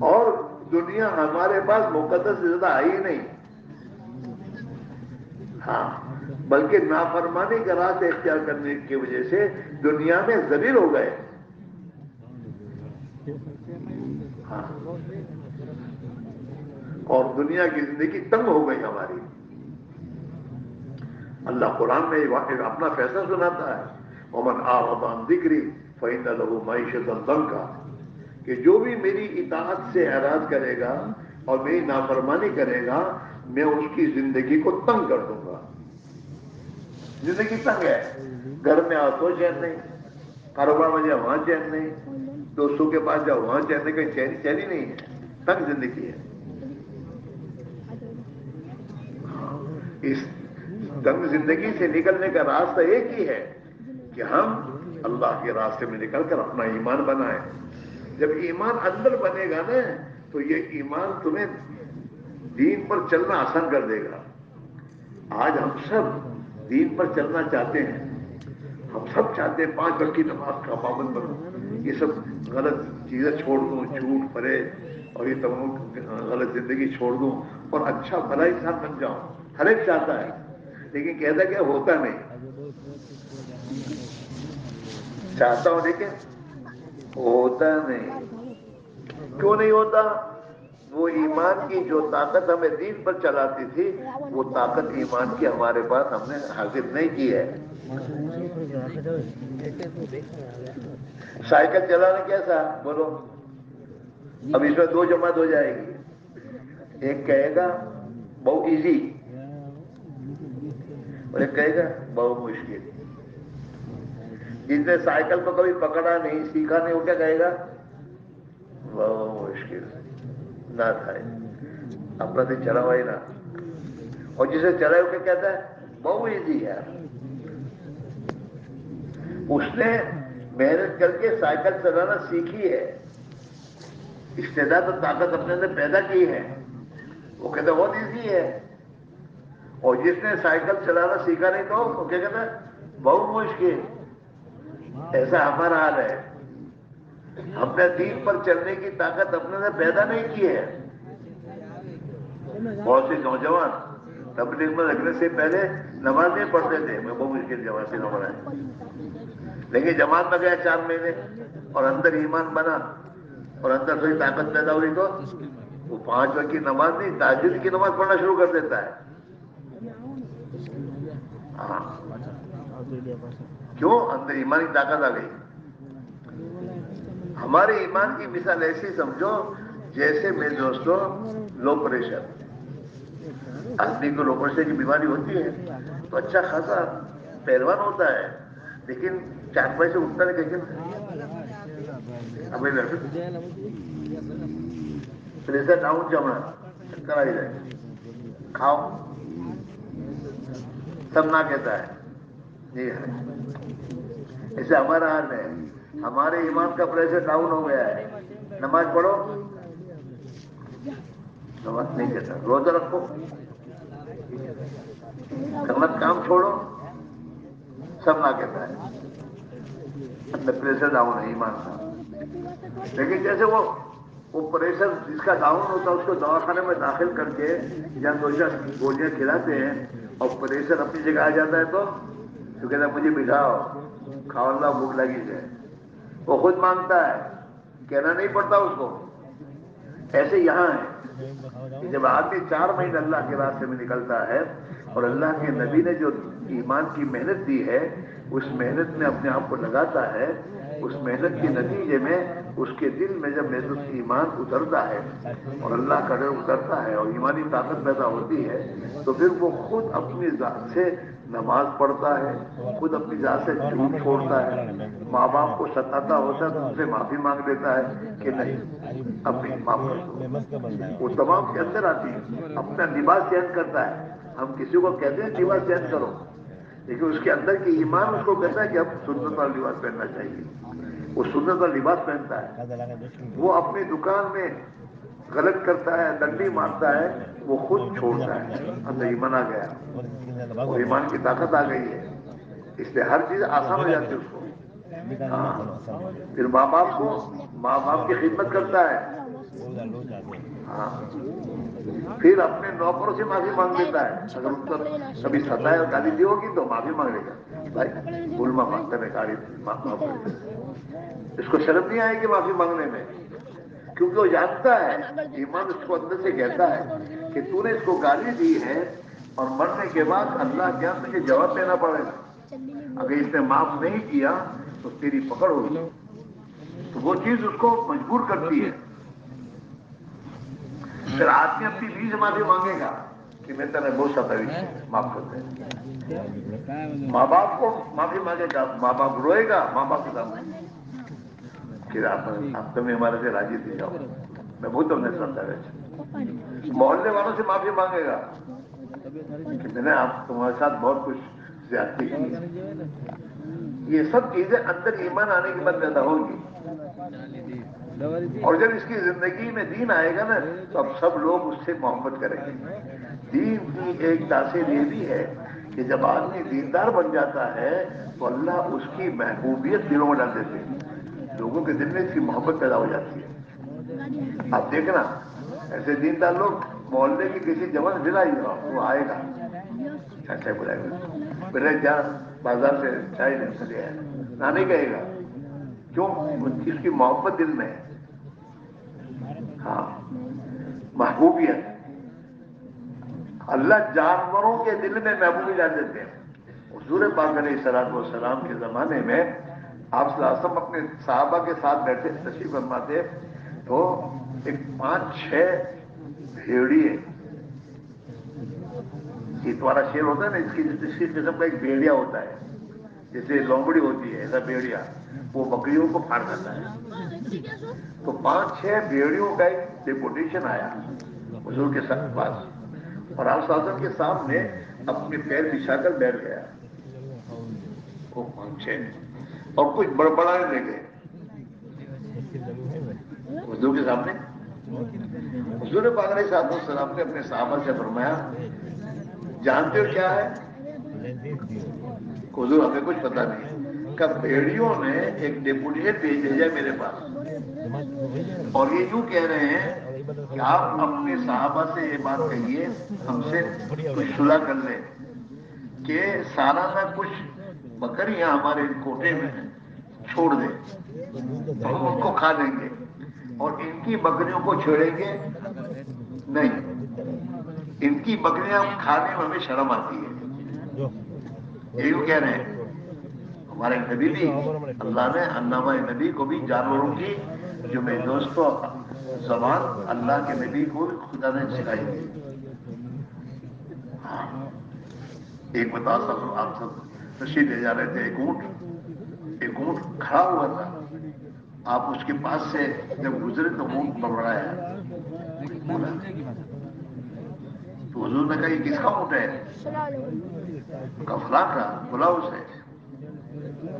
اور دنیا ہمارے پاس مقدس زیادہ آئی ہی نہیں. ہاں، بلکہ نافرمانی کا راستہ اختیار کرنے کی وجہ سے دنیا میں ذلیل ہو گئے. ہاں، اور دنیا کی زندگی تنگ ہو گئی ہماری. اللہ قرآن میں اپنا فیصلہ سناتا ہے، وَمَنْ أَعْرَضَ عَنْ ذِكْرِي فَإِنَّ لَهُ مَعِيشَةً ضَنْكًا، کہ جو بھی میری اطاعت سے اعراض کرے گا اور میری نافرمانی کرے گا میں اس کی زندگی کو تنگ کر دوں گا. زندگی تنگ ہے، گھر میں آؤ تو چین نہیں، کاروبار میں جاؤ وہاں چین نہیں، دوستوں کے پاس جاؤ وہاں چین نہیں، کہیں چین ہی نہیں ہے. تنگ زندگی ہے. اس تنگ زندگی سے نکلنے کا راستہ ایک ہی ہے کہ ہم اللہ کے راستے میں نکل کر اپنا ایمان بنائیں. جب ایمان اندر بنے گا نا تو یہ ایمان تمہیں دین پر چلنا آسان کر دے گا. آج ہم سب دین پر چلنا چاہتے ہیں، ہم سب چاہتے ہیں 5 وقت کی نماز کا پابند بنوں، یہ سب غلط چیزیں چھوڑ دوں، جھوٹ فریب اور یہ تمام غلط زندگی چھوڑ دوں اور اچھا بھلا انسان بن جاؤں. ہر ایک چاہتا ہے، لیکن کہتا کیا ہوتا نہیں. چاہتا ہوں لیکن ہوتا نہیں. کیوں نہیں ہوتا؟ وہ ایمان کی جو طاقت ہمیں دین پر چلاتی تھی وہ طاقت ایمان کی ہمارے پاس ہم نے حاصل نہیں کی ہے. سائیکل چلانا کیسا بولو؟ اب اس میں 2 جماعت ہو جائے گی. ایک کہے گا بہت ایزی اور ایک کہے گا بہت مشکل. جس نے سائیکل کو کبھی پکڑا نہیں، سیکھا نہیں، وہ کیا کہے گا؟ بہت مشکل نہ تھا، اپنا دن چلا ہوا ہی نہ. اور جسے چلا ہو کے کہتا ہے بہت ایزی ہے. اس نے محنت کر کے سائیکل چلانا سیکھی ہے، استعداد اور طاقت اپنے اندر پیدا کی ہے، وہ کہتے بہت ایزی ہے. اور جس نے سائیکل چلانا سیکھا نہیں تو وہ کیا کہتا ہے بہت مشکل. ایسا ہمارا حال ہے. اپنے دین پر چلنے کی طاقت اپنے نے پیدا نہیں کی ہے. بہت سے نوجوان تبلیغ میں لگنے سے پہلے نماز نہیں پڑھتے تھے، میں بہت مشکل جماعت سے نہ پڑھا، لیکن جماعت میں گیا 4 مہینے اور اندر ایمان بنا اور اندر تھوڑی طاقت پیدا ہوئی تو وہ 5 وقت کی نماز نہیں، تہجد کی نماز پڑھنا شروع کر دیتا ہے. ہاں کیوں؟ اندر ایمان کی طاقت آ گئی. ہمارے ایمان کی مثال ایسی سمجھو جیسے میرے دوستوں لو پریشر. آدمی کو لو پریشر کی بیماری ہوتی ہے تو اچھا خاصا پہلوان ہوتا ہے، لیکن 4 بجے سے اٹھتا نہیں. ابھی پریشر ڈاؤن جمع چکر آئی جائے کھاؤ سب نہ کہتا ہے. جی ہے ایسے ہمارا حال ہے. ہمارے ایمان کا پریشر ڈاؤن ہو گیا ہے. نماز پڑھو نماز نہیں کہتا، روزہ رکھو، غلط کام چھوڑو، سب نہ کہتا ہے. اپنے پریشر ڈاؤن ہے ایمان کا. لیکن جیسے وہ پریشر جس کا ڈاؤن ہوتا ہے اس کو دواخانے میں داخل کر کے یا 2-4 گولیاں کھلاتے ہیں اور پریشر اپنی جگہ آ جاتا ہے تو کہتا ہے مجھے بٹھاؤ کھاؤ اللہ بھوک لگی ہے. وہ خود مانگتا ہے، کہنا نہیں پڑتا اس کو. ایسے یہاں ہے کہ جب آدمی 4 مہینے اللہ کے راستے میں نکلتا ہے اور اللہ کے نبی نے جو ایمان کی محنت دی ہے اس محنت میں اپنے آپ کو لگاتا ہے، اس محنت کے نتیجے میں اس کے دل میں جب محنت ایمان اترتا ہے اور اللہ کا ڈر اترتا ہے اور ایمانی طاقت پیدا ہوتی ہے تو پھر وہ خود اپنی ذات سے نماز پڑھتا ہے، خود اپنی ذات سے جھوٹ چھوڑتا ہے. ماں باپ کو ستاتا ہوتا ہے تو ان سے معافی مانگ لیتا ہے کہ نہیں اب نہیں معاف کر دو. وہ تمام کے اندر آتی ہے. اپنا لباس چینج کرتا ہے. ہم کسی کو کہتے ہیں لباس چینج کرو، لیکن اس کے اندر کی ایمان اس کو کہتا ہے کہ اب سنت والا لباس پہننا چاہیے. وہ سنت والا لباس پہنتا ہے. وہ اپنی دکان میں غلط کرتا ہے، ڈنڈی مارتا ہے، وہ خود چھوڑتا ہے. اندر ایمان آ گیا اور ایمان کی طاقت آ گئی ہے، اس لیے ہر چیز آسان ہو جاتی ہے اس کو. پھر ماں باپ کی خدمت کرتا ہے. ہاں پھر اپنے نوکروں سے معافی مانگ لیتا ہے. اگر ان کو کبھی ستائے اور گالی دی ہوگی تو معافی مانگ لے گا، بھائی بھول مانگتا ہے گالی معاف کر دے. اس کو شرم نہیں آئے گی معافی مانگنے میں، کیونکہ وہ جانتا ہے ایمان اس کو اندر سے کہتا ہے کہ تو نے اس کو گالی دی ہے اور مرنے کے بعد اللہ کیا تجھے جواب دینا پڑے گا. اگر اس نے معاف نہیں کیا تو تیری پکڑ ہوگی. تو وہ چیز اس کو مجبور کرتی ہے. پھر آدمی اپنی بیوی سے معافی مانگے گا کہ میں تمہیں بہت ستائی معاف کر دے. ماں باپ کو معافی مانگے گا، ماں باپ روئے گا ماں باپ کے سامنے پھر آپ تمہیں ہمارے سے راضی تھی جاؤ میں بہت تم نے ستایا. محلے والوں سے معافی مانگے گا کہ میں نے آپ تمہارے ساتھ بہت کچھ زیادتی کی. یہ سب چیزیں اندر ایمان آنے کے بعد پیدا ہوگی. اور جب اس کی زندگی میں دین آئے گا نا تو اب سب لوگ اس سے محبت کریں گے. دین کی ایک تاثیر یہ بھی ہے کہ جب آدمی دیندار بن جاتا ہے تو اللہ اس کی محبوبیت دلوں میں ڈال دیتے ہیں. لوگوں کے دل میں اس کی محبت پیدا ہو جاتی ہے. آپ دیکھنا ایسے دیندار لوگ محلے کی کسی جگہ سے دلائی وہ آئے گا اچھا بلائے گا بیٹا کیا بازار سے چائے لے آیا نہ نہیں کہے گا. کیوں؟ اس کی محبت دل میں ہے. ہاں محبوبیت. اللہ جانوروں کے دل میں محبوبی ڈال دیتے ہیں. حضور پاک علیہ الصلوۃ والسلام کے زمانے میں آپ صلی اللہ علیہ وسلم اپنے صحابہ کے ساتھ بیٹھے تشریف فرما تھے تو ایک 5-6 بھیڑیے اتوارا شیر ہوتا ہے نا، اس کی قسم کا ایک بھیڑیا ہوتا ہے جیسے لومڑی ہوتی ہے ایسا بھیڑیا، وہ بکریوں کو پھاڑ جاتا ہے. تو 5-6 بھیڑیوں کا ایک ڈیپوٹیشن آیا حضور کے پاس اور آپ صاحب کے سامنے اپنے پیر بچھا کر بیٹھ گیا. وہ 5-6 اور کچھ بڑبڑانے لگے حضور کے سامنے. حضور پاک علیہ الصلوۃ والسلام نے اپنے صحابہ سے فرمایا جانتے ہو کیا ہے؟ حضور ہمیں کچھ پتا نہیں. کہ بھیڑیوں نے ایک ڈیپوٹیشن بھیجا میرے پاس اور یہ یوں کہہ رہے ہیں کہ آپ اپنے صحابہ سے یہ بات کہیے ہم سے کچھ صلح کر لیں کہ سالانہ کچھ بکریاں ہمارے کوٹے میں چھوڑ دیں تو ہم ان کو کھا لیں گے اور ان کی بکریوں کو چھیڑیں گے نہیں. ان کی بکریاں کھانے میں ہمیں شرم آتی ہے. یہی کہہ رہے ہیں. ہمارے نبی بھی اللہ نے علامہ نبی کو بھی جانوروں کی جو میں دوستوں زبان اللہ کے نبی کو خدا نے سکھائی تھی. ایک بتا سب آپ سب تشریف لے جا رہے تھے. ایک اونٹ کھڑا ہوا تھا. آپ اس کے پاس سے جب گزرے تو اونٹ بڑبڑایا بولا تو حضور نے کہا یہ کس کا اونٹ ہے؟ کا فلاں کا. بلا اسے.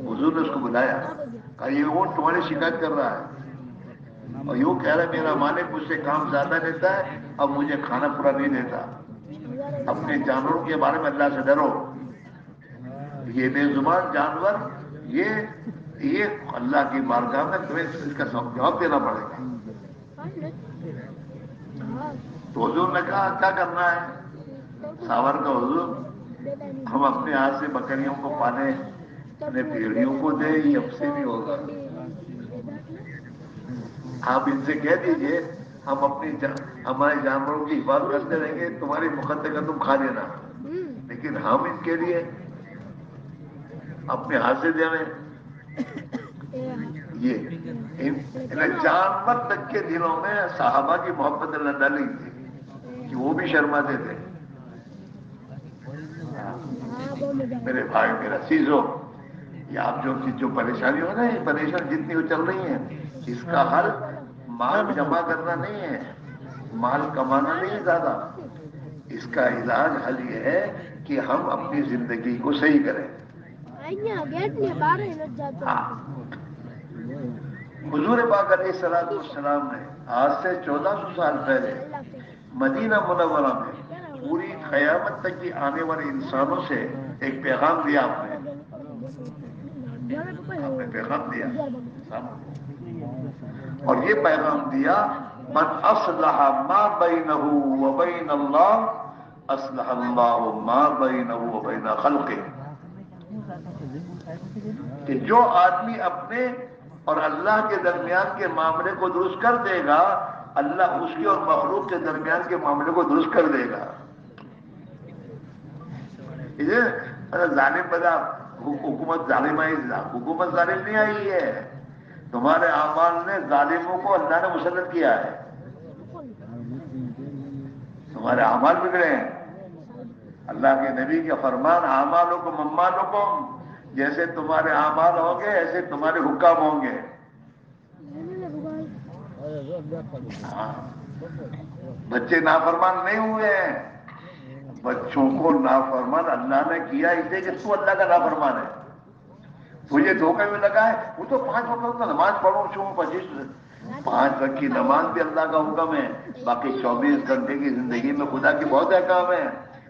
حضور نے اس کو بلایا کہا یہ اونٹ تمہاری شکایت کر رہا ہے اور یوں کہہ رہا ہے میرا مالک مجھ سے کام زیادہ لیتا ہے اب مجھے کھانا پورا نہیں دیتا. اپنے جانوروں کے بارے میں اللہ سے ڈرو. یہ بے زبان جانور یہ اللہ کی بارگاہ میں تمہیں اس کا جواب دینا پڑے گا. تو حضور نے کہا کیا کرنا ہے؟ ساور کا حضور ہم اپنے ہاتھ سے بکریوں کو پالیں اپنے بھیڑیوں کو دیں یہ اب سے نہیں ہوگا. آپ ان سے کہہ دیجئے ہم ہمارے جانوروں کی حفاظت کرتے رہیں گے تمہاری مقدر کا تم کھا لینا لیکن ہم ان کے لیے اپنے ہاتھ سے دیں. یہ جانور تک کے دلوں میں صحابہ کی محبت اللہ ڈالی تھی کہ وہ بھی شرماتے تھے. میرے بھائی میرا عزیزو یہ آپ جو پریشانی ہو نا یہ پریشانی جتنی وہ چل رہی ہیں اس کا حل مال جمع کرنا نہیں ہے مال کمانا نہیں ہے زیادہ. اس کا علاج حل یہ ہے کہ ہم اپنی زندگی کو صحیح کریں. حضور پاک علیہ الصلوۃ والسلام نے آج سے 1400 سال پہلے مدینہ منورہ میں پوری قیامت تک کی آنے والے انسانوں سے ایک پیغام دیا. آپ نے پیغام دیا اور یہ پیغام دیا من اصلح ما بینہ وبین اللہ اصلح اللہ ما بینہ وبین خلقہ. کہ جو آدمی اپنے اور اللہ کے درمیان کے معاملے کو درست کر دے گا اللہ اس کے اور مخلوق کے درمیان کے معاملے کو درست کر دے گا. ظالم بدا حکومت ظالم آئی. حکومت ظالم نہیں آئی ہے. تمہارے اعمال نے ظالموں کو اللہ نے مسلط کیا ہے. تمہارے اعمال بگڑے ہیں. اللہ کے نبی کا فرمان اعمالکم اموالکم جیسے تمہارے اعمال ہوں گے ایسے تمہارے حکام ہوں گے. بچے نافرمان نہیں ہوئے ہیں. بچوں کو نافرمان اللہ نے کیا اسے کہ تو اللہ کا نافرمان ہے. تجھے دھوکے میں لگا ہے وہ تو 5 وقت کا نماز پڑھو 25 5 وقت کی نماز بھی اللہ کا حکم ہے. باقی 24 گھنٹے کی زندگی میں خدا کی بہت احکام ہے.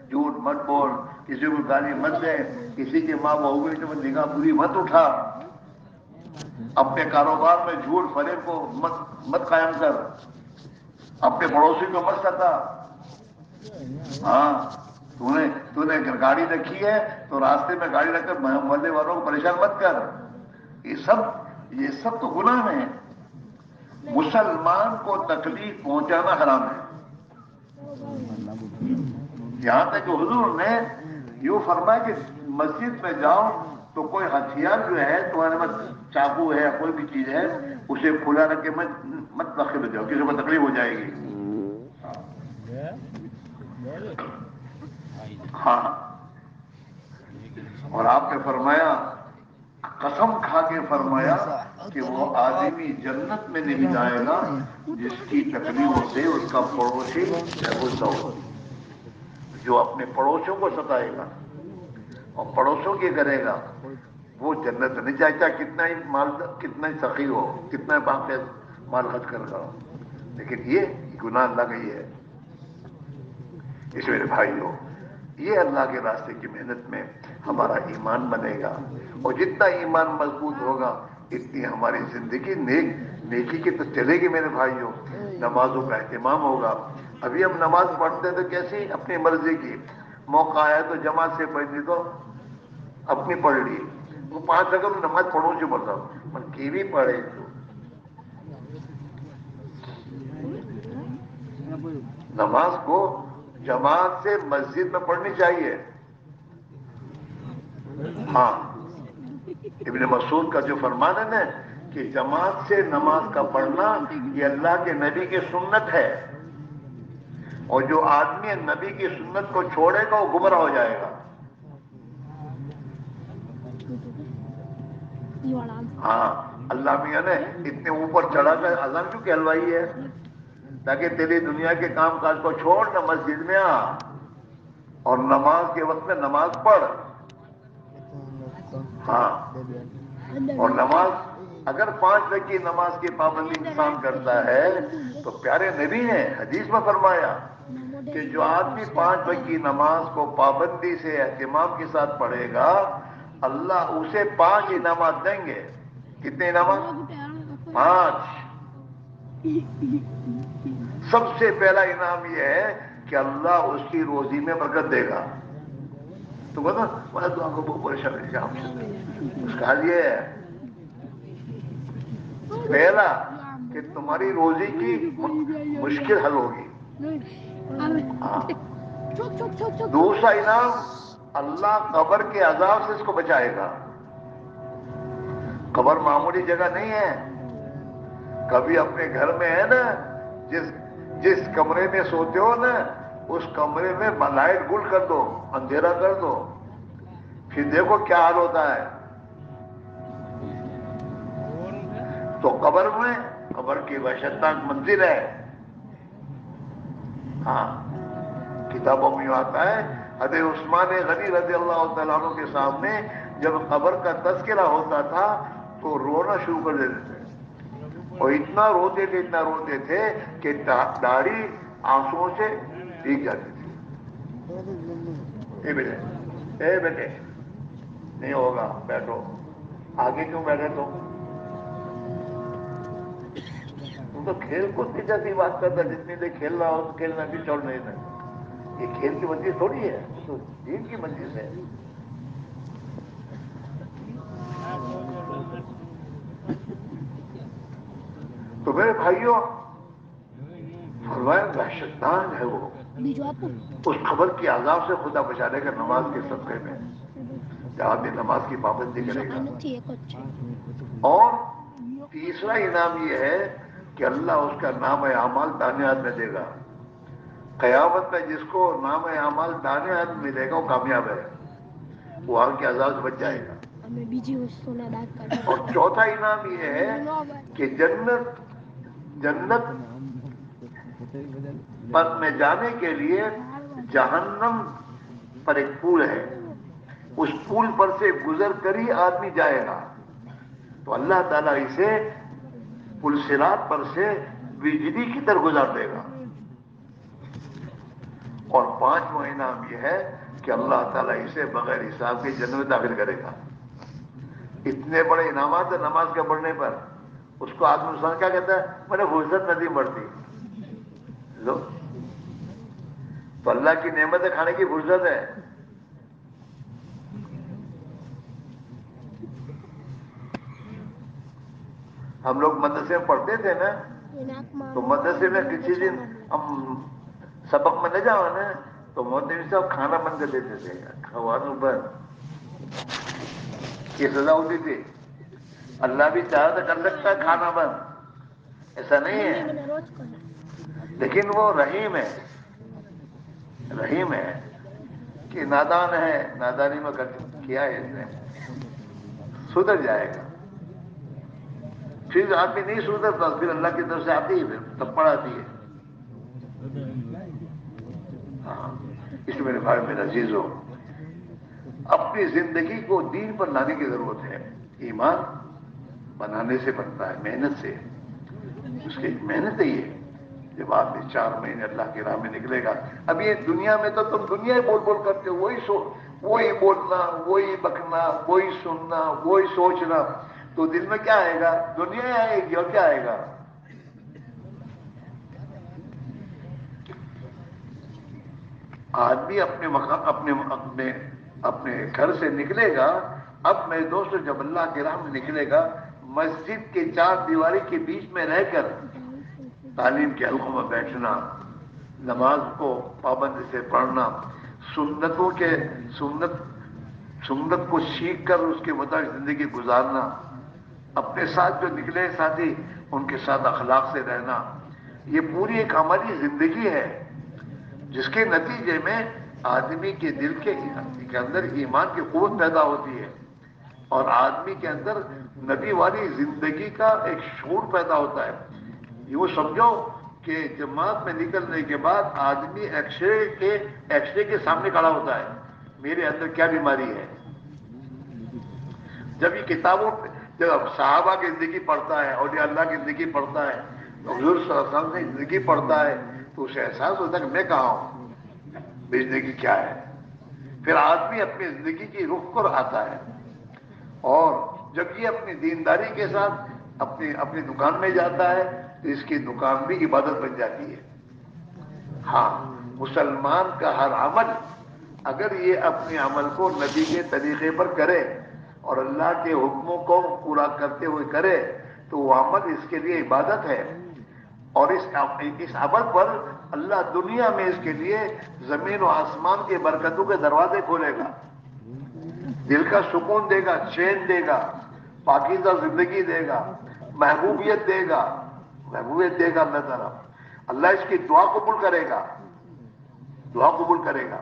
جھوٹ مت بول کسی کو گالی مت دے کسی کی ماں بہو ہوئی تو نگاہ پوری مت اٹھا. اپنے کاروبار میں جھوٹ فریب کو مت قائم کر. اپنے پڑوسی کو مت ستا. ہاں تو نے گاڑی رکھی ہے تو راستے میں گاڑی رکھ کر محلے والوں کو پریشان مت کر. یہ سب تو گناہ ہیں. مسلمان کو تکلیف پہنچانا حرام ہے. یہاں تک کہ حضور نے یوں فرمایا کہ مسجد میں جاؤ تو کوئی ہتھیار جو ہے تمہارے پاس چاقو ہے یا کوئی بھی چیز ہے اسے کھلا رکھ کے مت داخل ہو جاؤ کسی کو تکلیف ہو جائے گی. ہاں اور آپ نے فرمایا قسم کھا کے فرمایا کہ وہ آدمی جنت میں نہیں جائے گا جس کی تکلیفوں سے اس کا پڑوسی محفوظ ہو. جو اپنے پڑوسیوں کو ستائے گا اور پڑوسوں کی کرے گا وہ جنت نہیں چاہتا کتنا ہی مال، کتنا ہی سخی ہو، کتنا ہی باقی مال خرچ کر رہا ہو، لیکن یہ گناہ اللہ کا ہی ہے۔ اس میرے بھائیوں، یہ اللہ کے راستے کی محنت میں ہمارا ایمان بنے گا، اور جتنا ایمان مضبوط ہوگا اتنی ہماری زندگی نیکی کی تو چلے گی میرے بھائیوں، نمازوں کا اہتمام ہوگا۔ ابھی ہم نماز پڑھتے تو کیسی اپنی مرضی کی، موقع آیا تو جماعت سے پڑھنی تو اپنی پڑھ لی، وہ 5 رقم نماز پڑھوں سے پڑھتا ہوں پر کی بھی پڑھے تو نماز کو جماعت سے مسجد میں پڑھنی چاہیے۔ ہاں، ابن مسعود کا جو فرمان ہے نا کہ جماعت سے نماز کا پڑھنا یہ اللہ کے نبی کی سنت ہے، اور جو آدمی نبی کی سنت کو چھوڑے گا وہ گمراہ ہو جائے گا۔ ہاں، اللہ میاں نے اتنے اوپر چڑھا کر اذان کیوں کہلوائی ہے؟ تاکہ تیری دنیا کے کام کاج کو چھوڑ نہ مسجد میں آ، اور نماز کے وقت میں نماز پڑھ۔ ہاں، اور نماز اگر 5 وقت کی نماز کی پابندی انسان کرتا ہے تو پیارے نبی نے حدیث میں فرمایا کہ جو آدمی 5 وقت کی نماز کو پابندی سے اہتمام کے ساتھ پڑھے گا اللہ اسے 5 انعامات دیں گے۔ کتنے انعامات؟ 5۔ سب سے پہلا انعام یہ ہے کہ اللہ اس کی روزی میں برکت دے گا۔ تو بتا میں تو آپ کو بہت پریشان ہے آپ سے، اس کا حال یہ ہے پہلا کہ تمہاری روزی کی مشکل حل ہوگی۔ دوسرا انعام اللہ قبر کے عذاب سے اس کو بچائے گا۔ قبر معمولی جگہ نہیں ہے۔ کبھی اپنے گھر میں ہے نا، جس کمرے میں سوتے ہو نا اس کمرے میں لائٹ گل کر دو، اندھیرا کر دو، پھر دیکھو کیا حال ہوتا ہے۔ تو قبر میں، قبر کی وحشتناک منزل ہے۔ ہاں، کتابوں میں آتا ہے حضرت عثمان غنی رضی اللہ تعالیٰ عنہ کے سامنے جب قبر کا تذکرہ ہوتا تھا تو رونا شروع کر دیتے تھے، اور اتنا روتے تھے، اتنا روتے تھے کہ داڑھی آنسوؤں سے بھیگ جاتی تھی۔ اے بیٹے نہیں ہوگا، بیٹھو۔ آگے کیوں بیٹھے تم تو کھیل کود کی جیسی بات کرتا، جتنی دیر کھیل رہا ہو تو کھیلنا بھی چھوڑ نہیں تھا۔ یہ کھیل کی منزل تھوڑی ہے، یہ تو دین کی منزل ہے۔ تو میرے بھائیوں فرمایا وحشتناک ہے وہ، اس خبر کی عذاب سے خدا بچانے کا نماز کے صدقے میں جہاں بھی نماز کی پابندی کرے گا۔ اور تیسرا انعام یہ ہے کہ اللہ اس کا نام اعمال دانے ہاتھ میں دے گا۔ قیامت میں جس کو نام اعمال دانے ہاتھ ملے گا وہ کامیاب ہے، وہ آگ کے عذاب سے بچ جائے گا۔ اور چوتھا انعام یہ ہے کہ جنت پر میں جانے کے لیے جہنم پر ایک پول ہے، اس پول پر سے گزر کر ہی آدمی جائے گا، تو اللہ تعالیٰ اسے پل صراط پر سے بجلی کی طرح گزار دے گا۔ اور 5واں انعام یہ ہے کہ اللہ تعالیٰ اسے بغیر حساب کے جنت میں داخل کرے گا۔ اتنے بڑے انعامات ہیں نماز کے پڑھنے پر، اس کو آدمی انسان کیا کہتا ہے؟ میں نے فرصت نہیں پڑتی لو، تو اللہ کی نعمتیں کھانے کی فرصت ہے۔ ہم لوگ مدرسے میں پڑھتے تھے نا، تو مدرسے میں کسی دن ہم سبق میں نہ جاؤ نا تو مولوی صاحب کھانا بند کر دیتے تھے، کھوانوں پر یہ سزا ہوتی تھی۔ اللہ بھی چاہے تو کر سکتا ہے کھانا بند، ایسا نہیں ہے، لیکن وہ رحیم ہے، رحیم ہے کہ نادان ہے، نادانی میں کیا ہے اس نے، سدھر جائے گا۔ پھر آدمی نہیں سدھرتا، پھر اللہ کی طرف سے آتی ہے، پھر تھپڑ آتی ہے۔ ہاں، اس میرے بھائی میرے عزیزو، اپنی زندگی کو دین پر لانے کی ضرورت ہے. ایمان بنانے سے بنتا ہے، محنت سے. اس کی محنت ہے یہ. جب آدمی 4 مہینے اللہ کی راہ میں نکلے گا. اب یہ دنیا میں تو تم دنیا ہی بول بول کرتے ہو، وہی بولنا، وہی بکنا، وہی سننا، وہی سوچنا. تو دل میں کیا آئے گا؟ دنیا ہی آئے گی، اور کیا آئے گا؟ آدمی اپنے مقام اپنے گھر سے نکلے گا. اب میرے دوست جب اللہ کی راہ میں نکلے گا، مسجد کے 4 دیواری کے بیچ میں رہ کر تعلیم کے حلقوں میں بیٹھنا، نماز کو پابندی سے پڑھنا، سنت کو سیکھ کر اس کے مطابق زندگی گزارنا، اپنے ساتھ جو نکلے ساتھی ان کے ساتھ اخلاق سے رہنا، یہ پوری ایک ہماری زندگی ہے جس کے نتیجے میں آدمی کے دل کے اندر ایمان کی قوت پیدا ہوتی ہے، اور آدمی کے اندر نبی والی زندگی کا ایک شعور پیدا ہوتا ہے. یوں سمجھو کہ جماعت میں نکلنے کے بعد آدمی ایکس رے کے سامنے کھڑا ہوتا ہے، میرے اندر کیا بیماری ہے. جب یہ کتابوں جب صحابہ کی زندگی پڑھتا ہے، اولیاء اللہ کی زندگی پڑھتا ہے، حضور صلی اللہ علیہ وسلم کی زندگی پڑھتا ہے، تو اسے احساس ہوتا ہے کہ میں کہاں ہوں، میری زندگی کیا ہے. پھر آدمی اپنی زندگی کی رخ پر آتا ہے، اور جب یہ اپنی دینداری کے ساتھ اپنی دکان میں جاتا ہے تو اس کی دکان بھی عبادت بن جاتی ہے. ہاں، مسلمان کا ہر عمل اگر یہ اپنے عمل کو نبی کے طریقے پر کرے اور اللہ کے حکموں کو پورا کرتے ہوئے کرے تو وہ عمل اس کے لیے عبادت ہے. اور اس عمل پر اللہ دنیا میں اس کے لیے زمین و آسمان کے برکتوں کے دروازے کھولے گا، دل کا سکون دے گا، چین دے گا، پاکیزہ زندگی دے گا، محبوبیت دے گا اللہ تعالیٰ. اللہ اس کی دعا قبول کرے گا، دعا قبول کرے گا.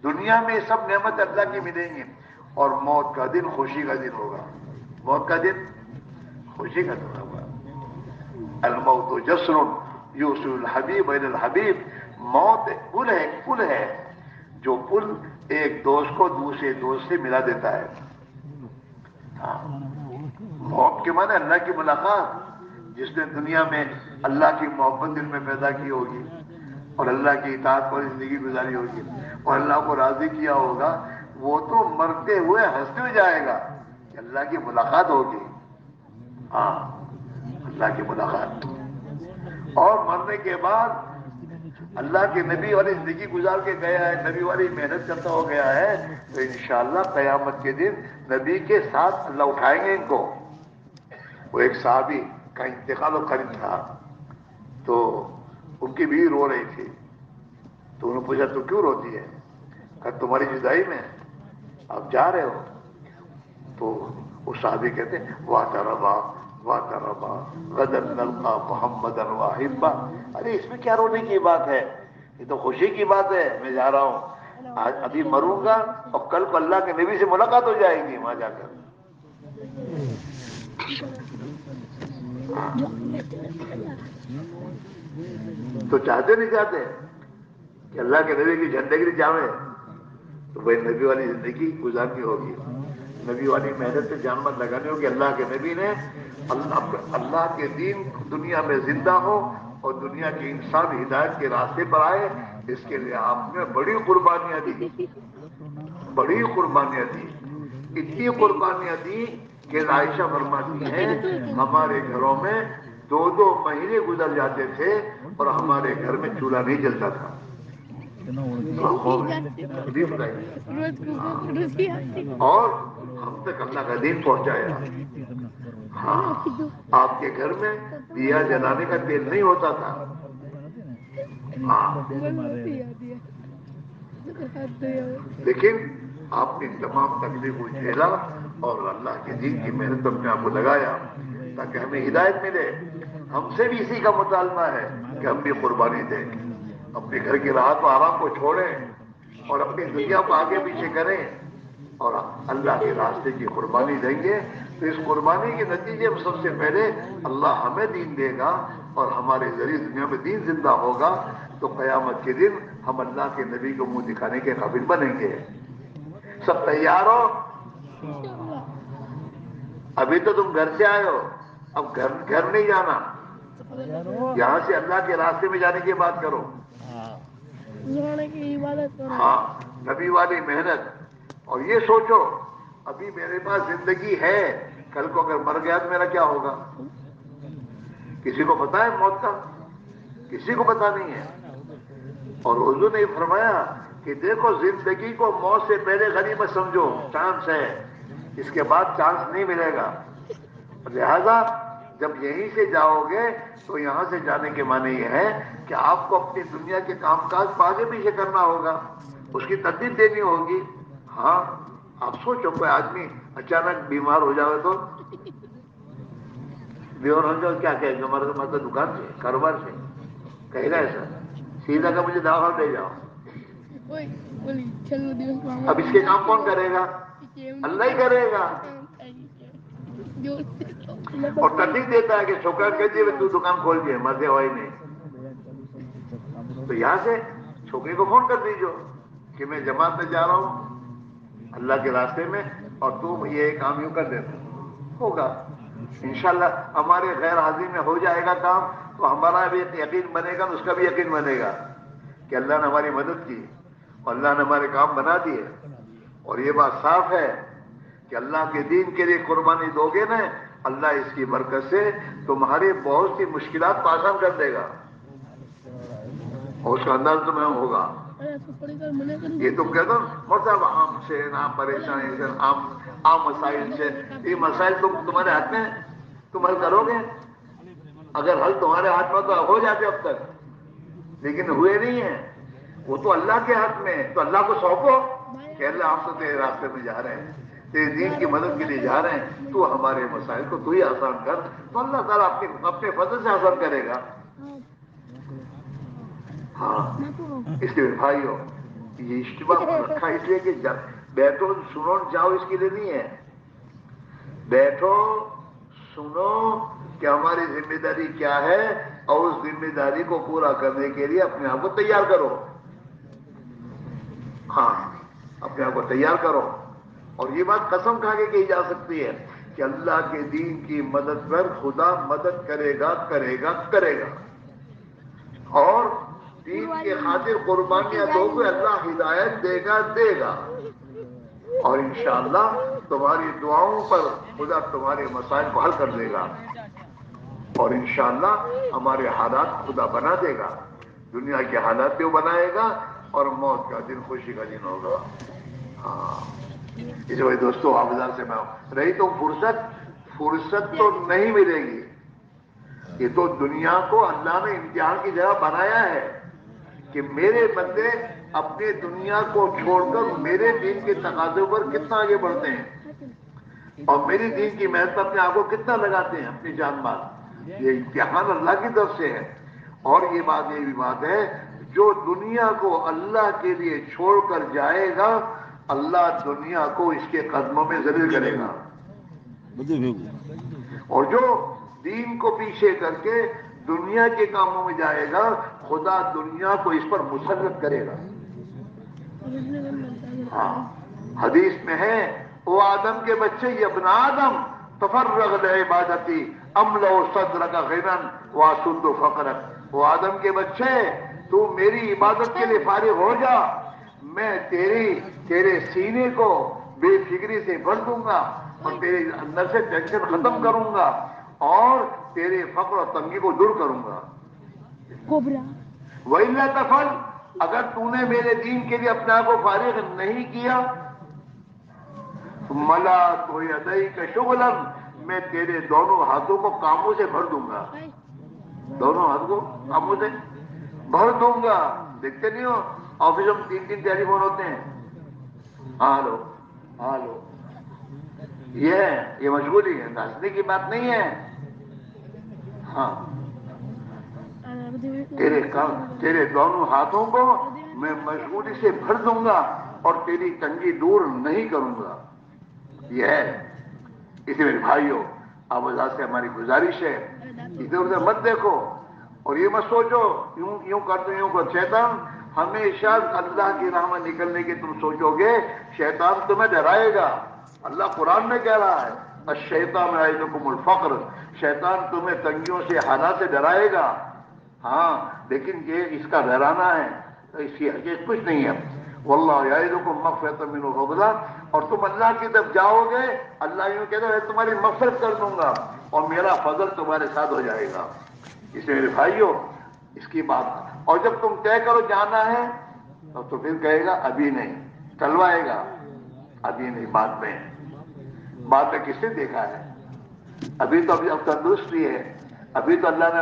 دنیا میں سب نعمت اللہ کی ملیں گی، اور موت کا دن خوشی کا دن ہوگا. موت کا دن خوشی کا دن ہوگا. الموت جسر یوصل الحبیب الى الحبیب. موت پل ہے جو پل ایک دوست کو دوسرے دوست سے ملا دیتا ہے. ہاں، موت کے معنی اللہ کی ملاقات. جس نے دنیا میں اللہ کی محبت دل میں پیدا کی ہوگی اور اللہ کی اطاعت پر زندگی گزاری ہوگی اور اللہ کو راضی کیا ہوگا، وہ تو مرتے ہوئے ہنستے ہوئے جائے گا کہ اللہ کی ملاقات ہوگی. ہاں، اللہ کی ملاقات. اور مرنے کے بعد اللہ کے نبی والی زندگی گزار کے گیا ہے، نبی والی محنت کرتا ہو گیا ہے، تو انشاءاللہ قیامت کے دن نبی کے ساتھ اللہ اٹھائیں گے ان کو. وہ ایک صحابی کا انتقال و قریب تھا، تو ان کی بیوی رو رہی تھی. تو انہوں نے پوچھا تو کیوں روتی ہے؟ کہا تمہاری جدائی میں آپ جا رہے ہو. تو وہ صحابی کہتے ہیں وَاعْتَرَبَا غَدًا نَلْقَى مُحَمَّدًا وَأَحِبَّهُ. ارے اس میں کیا رونے کی بات ہے؟ یہ تو خوشی کی بات ہے. میں جا رہا ہوں، آج ابھی مروں گا اور کل کو اللہ کے نبی سے ملاقات ہو جائے گی وہاں جا کر. تو چاہتے نہیں چاہتے کہ اللہ کے نبی کی زندگی جاوے، تو بھائی نبی والی زندگی گزارنی ہوگی، نبی والی محنت سے جان مت لگانی ہوگی. اللہ کے نبی نے اللہ کے دین دنیا میں زندہ ہو اور دنیا کے انسان ہدایت کے راستے پر آئے، اس کے لیے آپ نے بڑی قربانیاں دی، بڑی قربانیاں دی. اتنی قربانیاں دی کہ عائشہ فرماتی ہیں ہمارے گھروں میں 2 مہینے گزر جاتے تھے اور ہمارے گھر میں چولہا نہیں جلتا تھا. اور ہم تک اللہ کا دین پہنچایا. ہاں، آپ کے گھر میں دیا جلانے کا تیل نہیں ہوتا تھا. لیکن آپ نے تمام تکلیف کو جھیلا اور اللہ کے دین کی محنت اپنے آپ کو لگایا تاکہ ہمیں ہدایت ملے. ہم سے بھی اسی کا مطالبہ ہے کہ ہم بھی قربانی دیں، اپنے گھر کی راحت و آرام کو چھوڑیں اور اپنی دنیا کو آگے پیچھے کریں اور اللہ کے راستے کی قربانی دیں گے. تو اس قربانی کے نتیجے میں سب سے پہلے اللہ ہمیں دین دے گا اور ہمارے ذریعے دنیا میں دین زندہ ہوگا. تو قیامت کے دن ہم اللہ کے نبی کو منہ دکھانے کے قابل بنیں گے. سب تیار ہو؟ ابھی تو تم گھر سے آئے ہو، اب گھر نہیں جانا، یہاں سے اللہ کے راستے میں جانے کی بات کرو. ہاں، نبی والی محنت. اور یہ سوچو ابھی میرے پاس زندگی ہے، کل کو اگر مر گیا تو میرا کیا ہوگا؟ کسی کو پتا ہے موت کا؟ کسی کو پتا نہیں ہے. اور حضور نے فرمایا کہ دیکھو زندگی کو موت سے پہلے غنیمت سمجھو، چانس ہے، اس کے بعد چانس نہیں ملے گا. لہذا جب یہیں سے جاؤ گے تو یہاں سے جانے کے معنی یہ ہے کہ آپ کو اپنی دنیا کے کام کاج آگے پیچھے کرنا ہوگا، اس کی ترتیب دینی ہوگی. ہاں، آپ سوچو کوئی آدمی اچانک بیمار ہو جائے تو بیمار ہو جائے کیا کہے گا؟ مطلب دکان سے، کاروبار سے کہے گا ایسا؟ سیدھا کا مجھے دوا دے جاؤ. اب اس کے کام کون کرے گا؟ اللہ ہی کرے گا. اور ترتیب دیتا ہے کہ چھوکرا کہہ دیے تو دکان کھول دیے، مرضی ہوئی نہیں. تو یہاں سے چھوکری کو فون کر دیجو کہ میں جماعت میں جا رہا ہوں اللہ کے راستے میں، اور تم یہ کام یوں کر دینا، ہوگا انشاءاللہ. ہمارے غیر حاضری میں ہو جائے گا کام تو ہمارا بھی یقین بنے گا، اس کا بھی یقین بنے گا کہ اللہ نے ہماری مدد کی اور اللہ نے ہمارے کام بنا دیے. اور یہ بات صاف ہے کہ اللہ کے دین کے لیے قربانی دو گے نا، اللہ اس کی برکت سے تمہاری بہت سی مشکلات کو آسان کر دے گا، اور اس کا انداز تمہیں ہوگا. یہ تم کہہ دو مطلب عام سے نہ پریشانی سے، عام مسائل سے، یہ مسائل تمہارے ہاتھ میں، تم حل کرو گے. اگر حل تمہارے ہاتھ میں تو ہو جاتے اب تک، لیکن ہوئے نہیں ہیں. وہ تو اللہ کے ہاتھ میں ہے، تو اللہ کو سونپو کہ اللہ ہم تو تیرے راستے میں جا رہے ہیں، تیرے دین کی مدد کے لیے جا رہے ہیں، تو ہمارے مسائل کو تو ہی آسان کر. تو اللہ تعالیٰ اپنے فضل سے آسان کرے گا. ہاں، اس لیے بھائیو یہ اجتماع رکھا اس لیے کہ بیٹھو سنو جاؤ اس کے لیے نہیں ہے. بیٹھو سنو کہ ہماری ذمہ داری کیا ہے، اور اس ذمہ داری کو پورا کرنے کے لیے اپنے آپ کو تیار کرو. ہاں، اپنے آپ کو تیار کرو. اور یہ بات قسم کھا کے کہی جا سکتی ہے کہ اللہ کے دین کی مدد پر خدا مدد کرے گا کرے گا کرے گا. اور دین کے خاطر قربانیاں دو گے، اللہ ہدایت دے گا دے گا. اور انشاءاللہ تمہاری دعاؤں پر خدا تمہارے مسائل کو حل کر دے گا. اور انشاءاللہ ہمارے حالات خدا بنا دے گا. دنیا کے حالات بھی وہ بنائے گا، اور موت کا دن خوشی کا دن ہوگا. ہاں، اس وجہ دوستو حافظان سے میں رہی تو فرصت تو نہیں ملے گی. یہ تو دنیا کو اللہ نے امتحان کی جگہ بنایا ہے کہ میرے بندے اپنے دنیا کو چھوڑ کر میرے دین کے تقاضوں پر کتنا آگے بڑھتے ہیں، اور میری دین کی محنت اپنے آپ کو کتنا لگاتے ہیں، اپنی جان مال. یہ امتحان اللہ کی طرف سے ہے. اور یہ بھی بات ہے، جو دنیا کو اللہ کے لیے چھوڑ کر جائے گا، اللہ دنیا کو اس کے قدموں میں ذلیل کرے گا. اور جو دین کو پیچھے کر کے دنیا کے کاموں میں جائے گا، خدا دنیا کو اس پر مسلط کرے گا. ہاں، حدیث میں ہے وہ آدم کے بچے، یہ ابن آدم تفرغ لعبادتی املؤ صدرک غنا واسد فقرک. وہ آدم کے بچے تو میری عبادت کے لیے فارغ ہو جا، میں تیرے سینے کو بے فکری سے بھر دوں گا، اور تیرے اندر سے ٹینشن ختم کروں گا، اور تیرے فقر اور تنگی کو دور کروں گا. وَإِلَّا تَفْعَلْ، اگر تو نے میرے دین کے لیے اپنے آپ کو فارغ نہیں کیا، ملا تو یدیک شغلا، میں تیرے دونوں ہاتھوں کو کاموں سے بھر دوں گا. دونوں ہاتھ کو کاموں سے بھر دوں گا. دیکھتے نہیں ہو آفس میں 3 ٹیلی فون ہوتے ہیں، ہالو ہالو، یہ مشغولی ہے، ناچنے کی بات نہیں ہے. ہاں، تیرے دونوں ہاتھوں کو میں مشغولی سے بھر دوں گا، اور تیری تنگی دور نہیں کروں گا. یہ ہے. اسی میرے بھائیوں، اب اللہ سے ہماری گزارش ہے، ادھر ادھر مت دیکھو، اور یہ مت سوچو یوں کر دو یوں کر. شیطان ہمیشہ اللہ کی راہ میں نکلنے کی تم سوچو گے، شیطان تمہیں ڈرائے گا۔ اللہ قرآن میں کہہ رہا ہے الشیطان یعدکم الفقر، شیطان تمہیں تنگیوں سے، حالات سے ڈرائے گا، ہاں، لیکن یہ اس کا ڈرانا ہے، اس کی حقیقت کچھ نہیں ہے۔ واللہ یعدکم مغفرۃ منہ وفضلا، اور تم اللہ کی طرف جاؤ گے، اللہ یوں کہتا ہے میں تمہاری مغفرت کر دوں گا اور میرا فضل تمہارے ساتھ ہو جائے گا۔ اس لیے میرے بھائیو، اس کی بات، اور جب تم طے کرو جانا ہے تو پھر کہے گا ابھی نہیں، ٹلوائے گا، ابھی نہیں، بعد میں، بعد میں کس نے دیکھا ہے؟ ابھی تو اب تندرستی ہے، ابھی تو اللہ نے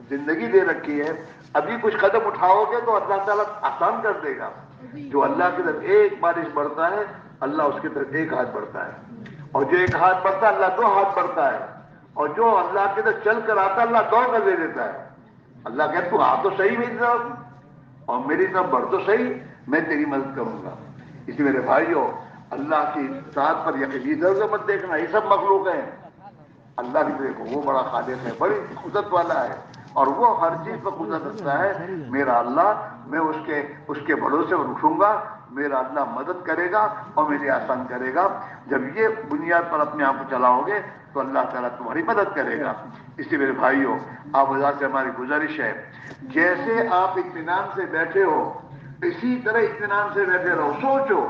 زندگی دے رکھی ہے، ابھی کچھ قدم اٹھاؤ گے تو اللہ تعالیٰ آسان کر دے گا۔ جو اللہ کی طرف ایک بارش بڑھتا ہے، اللہ اس کی طرف ایک ہاتھ بڑھتا ہے، اور جو ایک ہاتھ بڑھتا ہے اللہ دو ہاتھ بڑھتا ہے، اور جو اللہ کی طرف چل کر آتا ہے اللہ دوڑ کر دے دیتا ہے۔ اللہ کہتا تو آ تو صحیح میری طرف، اور میری طرف بڑھ تو صحیح، میں تیری مدد کروں گا۔ اسی میرے بھائیوں، اللہ کی ذات پر یقین، ادھر ادھر مت دیکھنا، یہ سب مخلوق ہیں، اللہ بھی دیکھو، وہ بڑا خالق ہے، بڑی قدرت والا ہے، اور وہ ہر چیز پر قدرت رکھتا ہے۔ میرا اللہ، میں اس کے بھروسے پر اٹھوں گا، میرا اللہ مدد کرے گا اور میرے آسان کرے گا۔ جب یہ بنیاد پر اپنے آپ کو چلاؤ گے تو اللہ تعالیٰ تمہاری مدد کرے گا۔ اس لیے میرے بھائیوں، آپ حضرات سے ہماری گزارش ہے، جیسے آپ اطمینان سے بیٹھے ہو اسی طرح اطمینان سے بیٹھے رہو۔ سوچو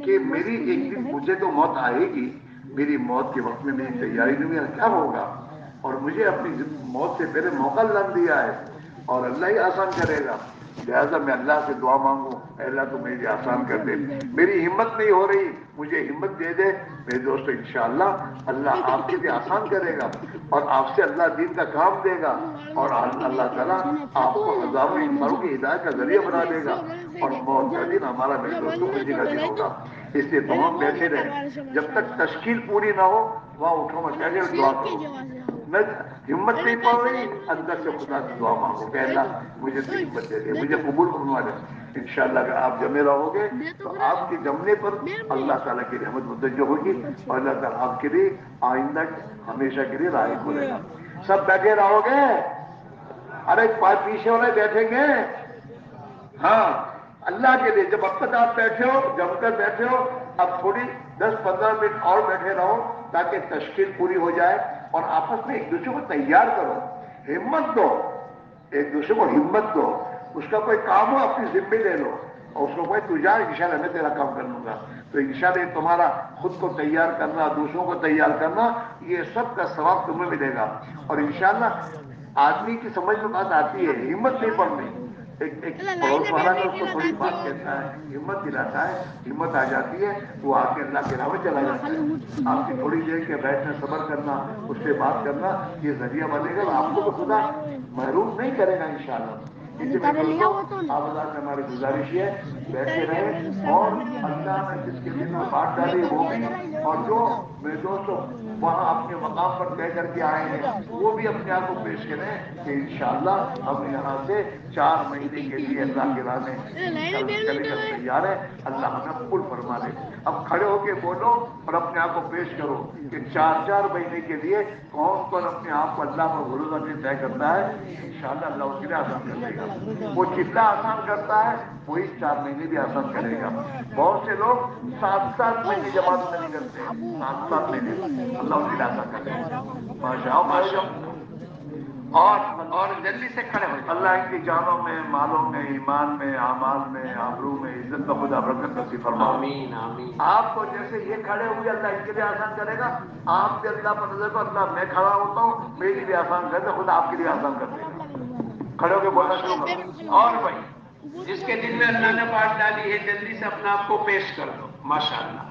کہ میری ایک دن، مجھے تو موت آئے گی، میری موت کے وقت میں میری تیاری نہیں ہے، کیا ہوگا؟ اور مجھے اپنی موت سے پہلے موقع اللہ دیا ہے، اور اللہ ہی آسان کرے گا۔ لہذا میں اللہ سے دعا مانگوں، اے اللہ تو میری آسان کر دے، میری ہمت نہیں ہو رہی، مجھے ہمت دے دے۔ میرے دوستو، انشاءاللہ اللہ آپ کے لیے آسان کرے گا، اور آپ سے اللہ دین کا کام دے گا، اور اللہ تعالیٰ آپ کو ہزاروں انسانوں کی ہدایت کا ذریعہ بنا دے گا، اور موت کا دن ہمارا، میرے دوستوں، خوشی کا دن ہوگا۔ اس لیے تمام بیٹھے رہیں، جب تک تشکیل پوری نہ ہو وہاں اٹھو مت، بیٹھے اور دعا کرو۔ میں ہمت نہیں پڑ رہی، اندر سے خدا سے دعا مانگو کہ اللہ مجھے تو ہمت دے دے، مجھے قبول فرما دے۔ انشاءاللہ اگر آپ جمے رہو گے تو آپ کے جمنے پر اللہ تعالیٰ کی رحمت متوجہ ہوگی، اور اللہ تعالیٰ آپ کے لیے آئندہ ہمیشہ کے لیے راہ کھولے گا۔ سب بیٹھے رہو گے؟ ارے پیچھے والے بیٹھیں گے؟ ہاں، اللہ کے لیے جب اب تک آپ بیٹھے ہو، جم کر بیٹھے ہو، اب تھوڑی 10-15 منٹ اور بیٹھے رہو تاکہ تشکیل پوری ہو جائے، اور آپس میں ایک دوسرے کو تیار کرو، ہمت دو، ایک دوسرے کو ہمت دو، اس کا کوئی کام ہو اپنی ذمہ لے لو، اور اس کو کوئی تو جا، انشاءاللہ میں تیرا کام کر لوں گا۔ تو انشاءاللہ یہ تمہارا خود کو تیار کرنا، دوسروں کو تیار کرنا، یہ سب کا ثواب تمہیں ملے گا۔ اور انشاءاللہ آدمی کی سمجھ میں بات آتی ہے، ہمت نہیں پڑنی۔ ایک پڑوس والا کا اس کو تھوڑی بات کہتا ہے، ہمت دلاتا ہے، ہمت آ جاتی ہے، وہ آ کے اللہ کے راہ میں چلا جاتا ہے۔ آپ کی تھوڑی دیر کے بیٹھنا، صبر کرنا، اس سے بات کرنا، یہ ذریعہ بنے گا، آپ کو تو خدا محروم نہیں کرے گا انشاءاللہ۔ اس لیے آپ اللہ سے ہماری گزارش ہے، بیٹھے رہیں، اور اللہ نے جس کے دل میں بات ڈالی وہ بھی، اور جو میرے دوستوں وہاں اپنے مقام پر طے کر کے آئے ہیں وہ بھی اپنے آپ کو پیش کریں کہ انشاءاللہ ہم یہاں سے 4 مہینے کے لیے اللہ کے راہ میں چلنے کر تیار ہیں، اللہ ہمیں قبول فرما لے۔ اب کھڑے ہو کے بولو اور اپنے آپ کو پیش کرو کہ 4 مہینے کے لیے کون اپنے آپ کو اللہ پر بھروسہ سے طے کرتا ہے، انشاءاللہ اللہ اس کے لیے آسان کر دے گا۔ وہ جتنا آسان کرتا ہے وہی 4 مہینے بھی آسان کرے گا۔ بہت سے لوگ 7 مہینے جماعت میں نہیں کرتے، 7 مہینے، اللہ اس کے لیے آسان کر دے گا۔ ماشاء اور جلدی سے کھڑے ہو جائیں۔ اللہ ان کی جانوں میں، مالوں میں، ایمان میں، اعمال میں، آبرو میں عزت کا خدا برکت نصیب فرمائے۔ آمین آمین۔ آپ کو جیسے یہ کھڑے ہوئے اللہ ان کے لیے آسان کرے گا، آپ بھی اللہ پر نظر کرو، اللہ میں کھڑا ہوتا ہوں، میری بھی آسان کر دے، خدا آپ کے لیے آسان کر دے گا۔ کھڑے ہو کے بولنا شروع کرو۔ اور بھائی جس کے دل میں اللہ نے بات ڈالی ہے جلدی سے اپنے آپ کو پیش کر دو، ماشاءاللہ۔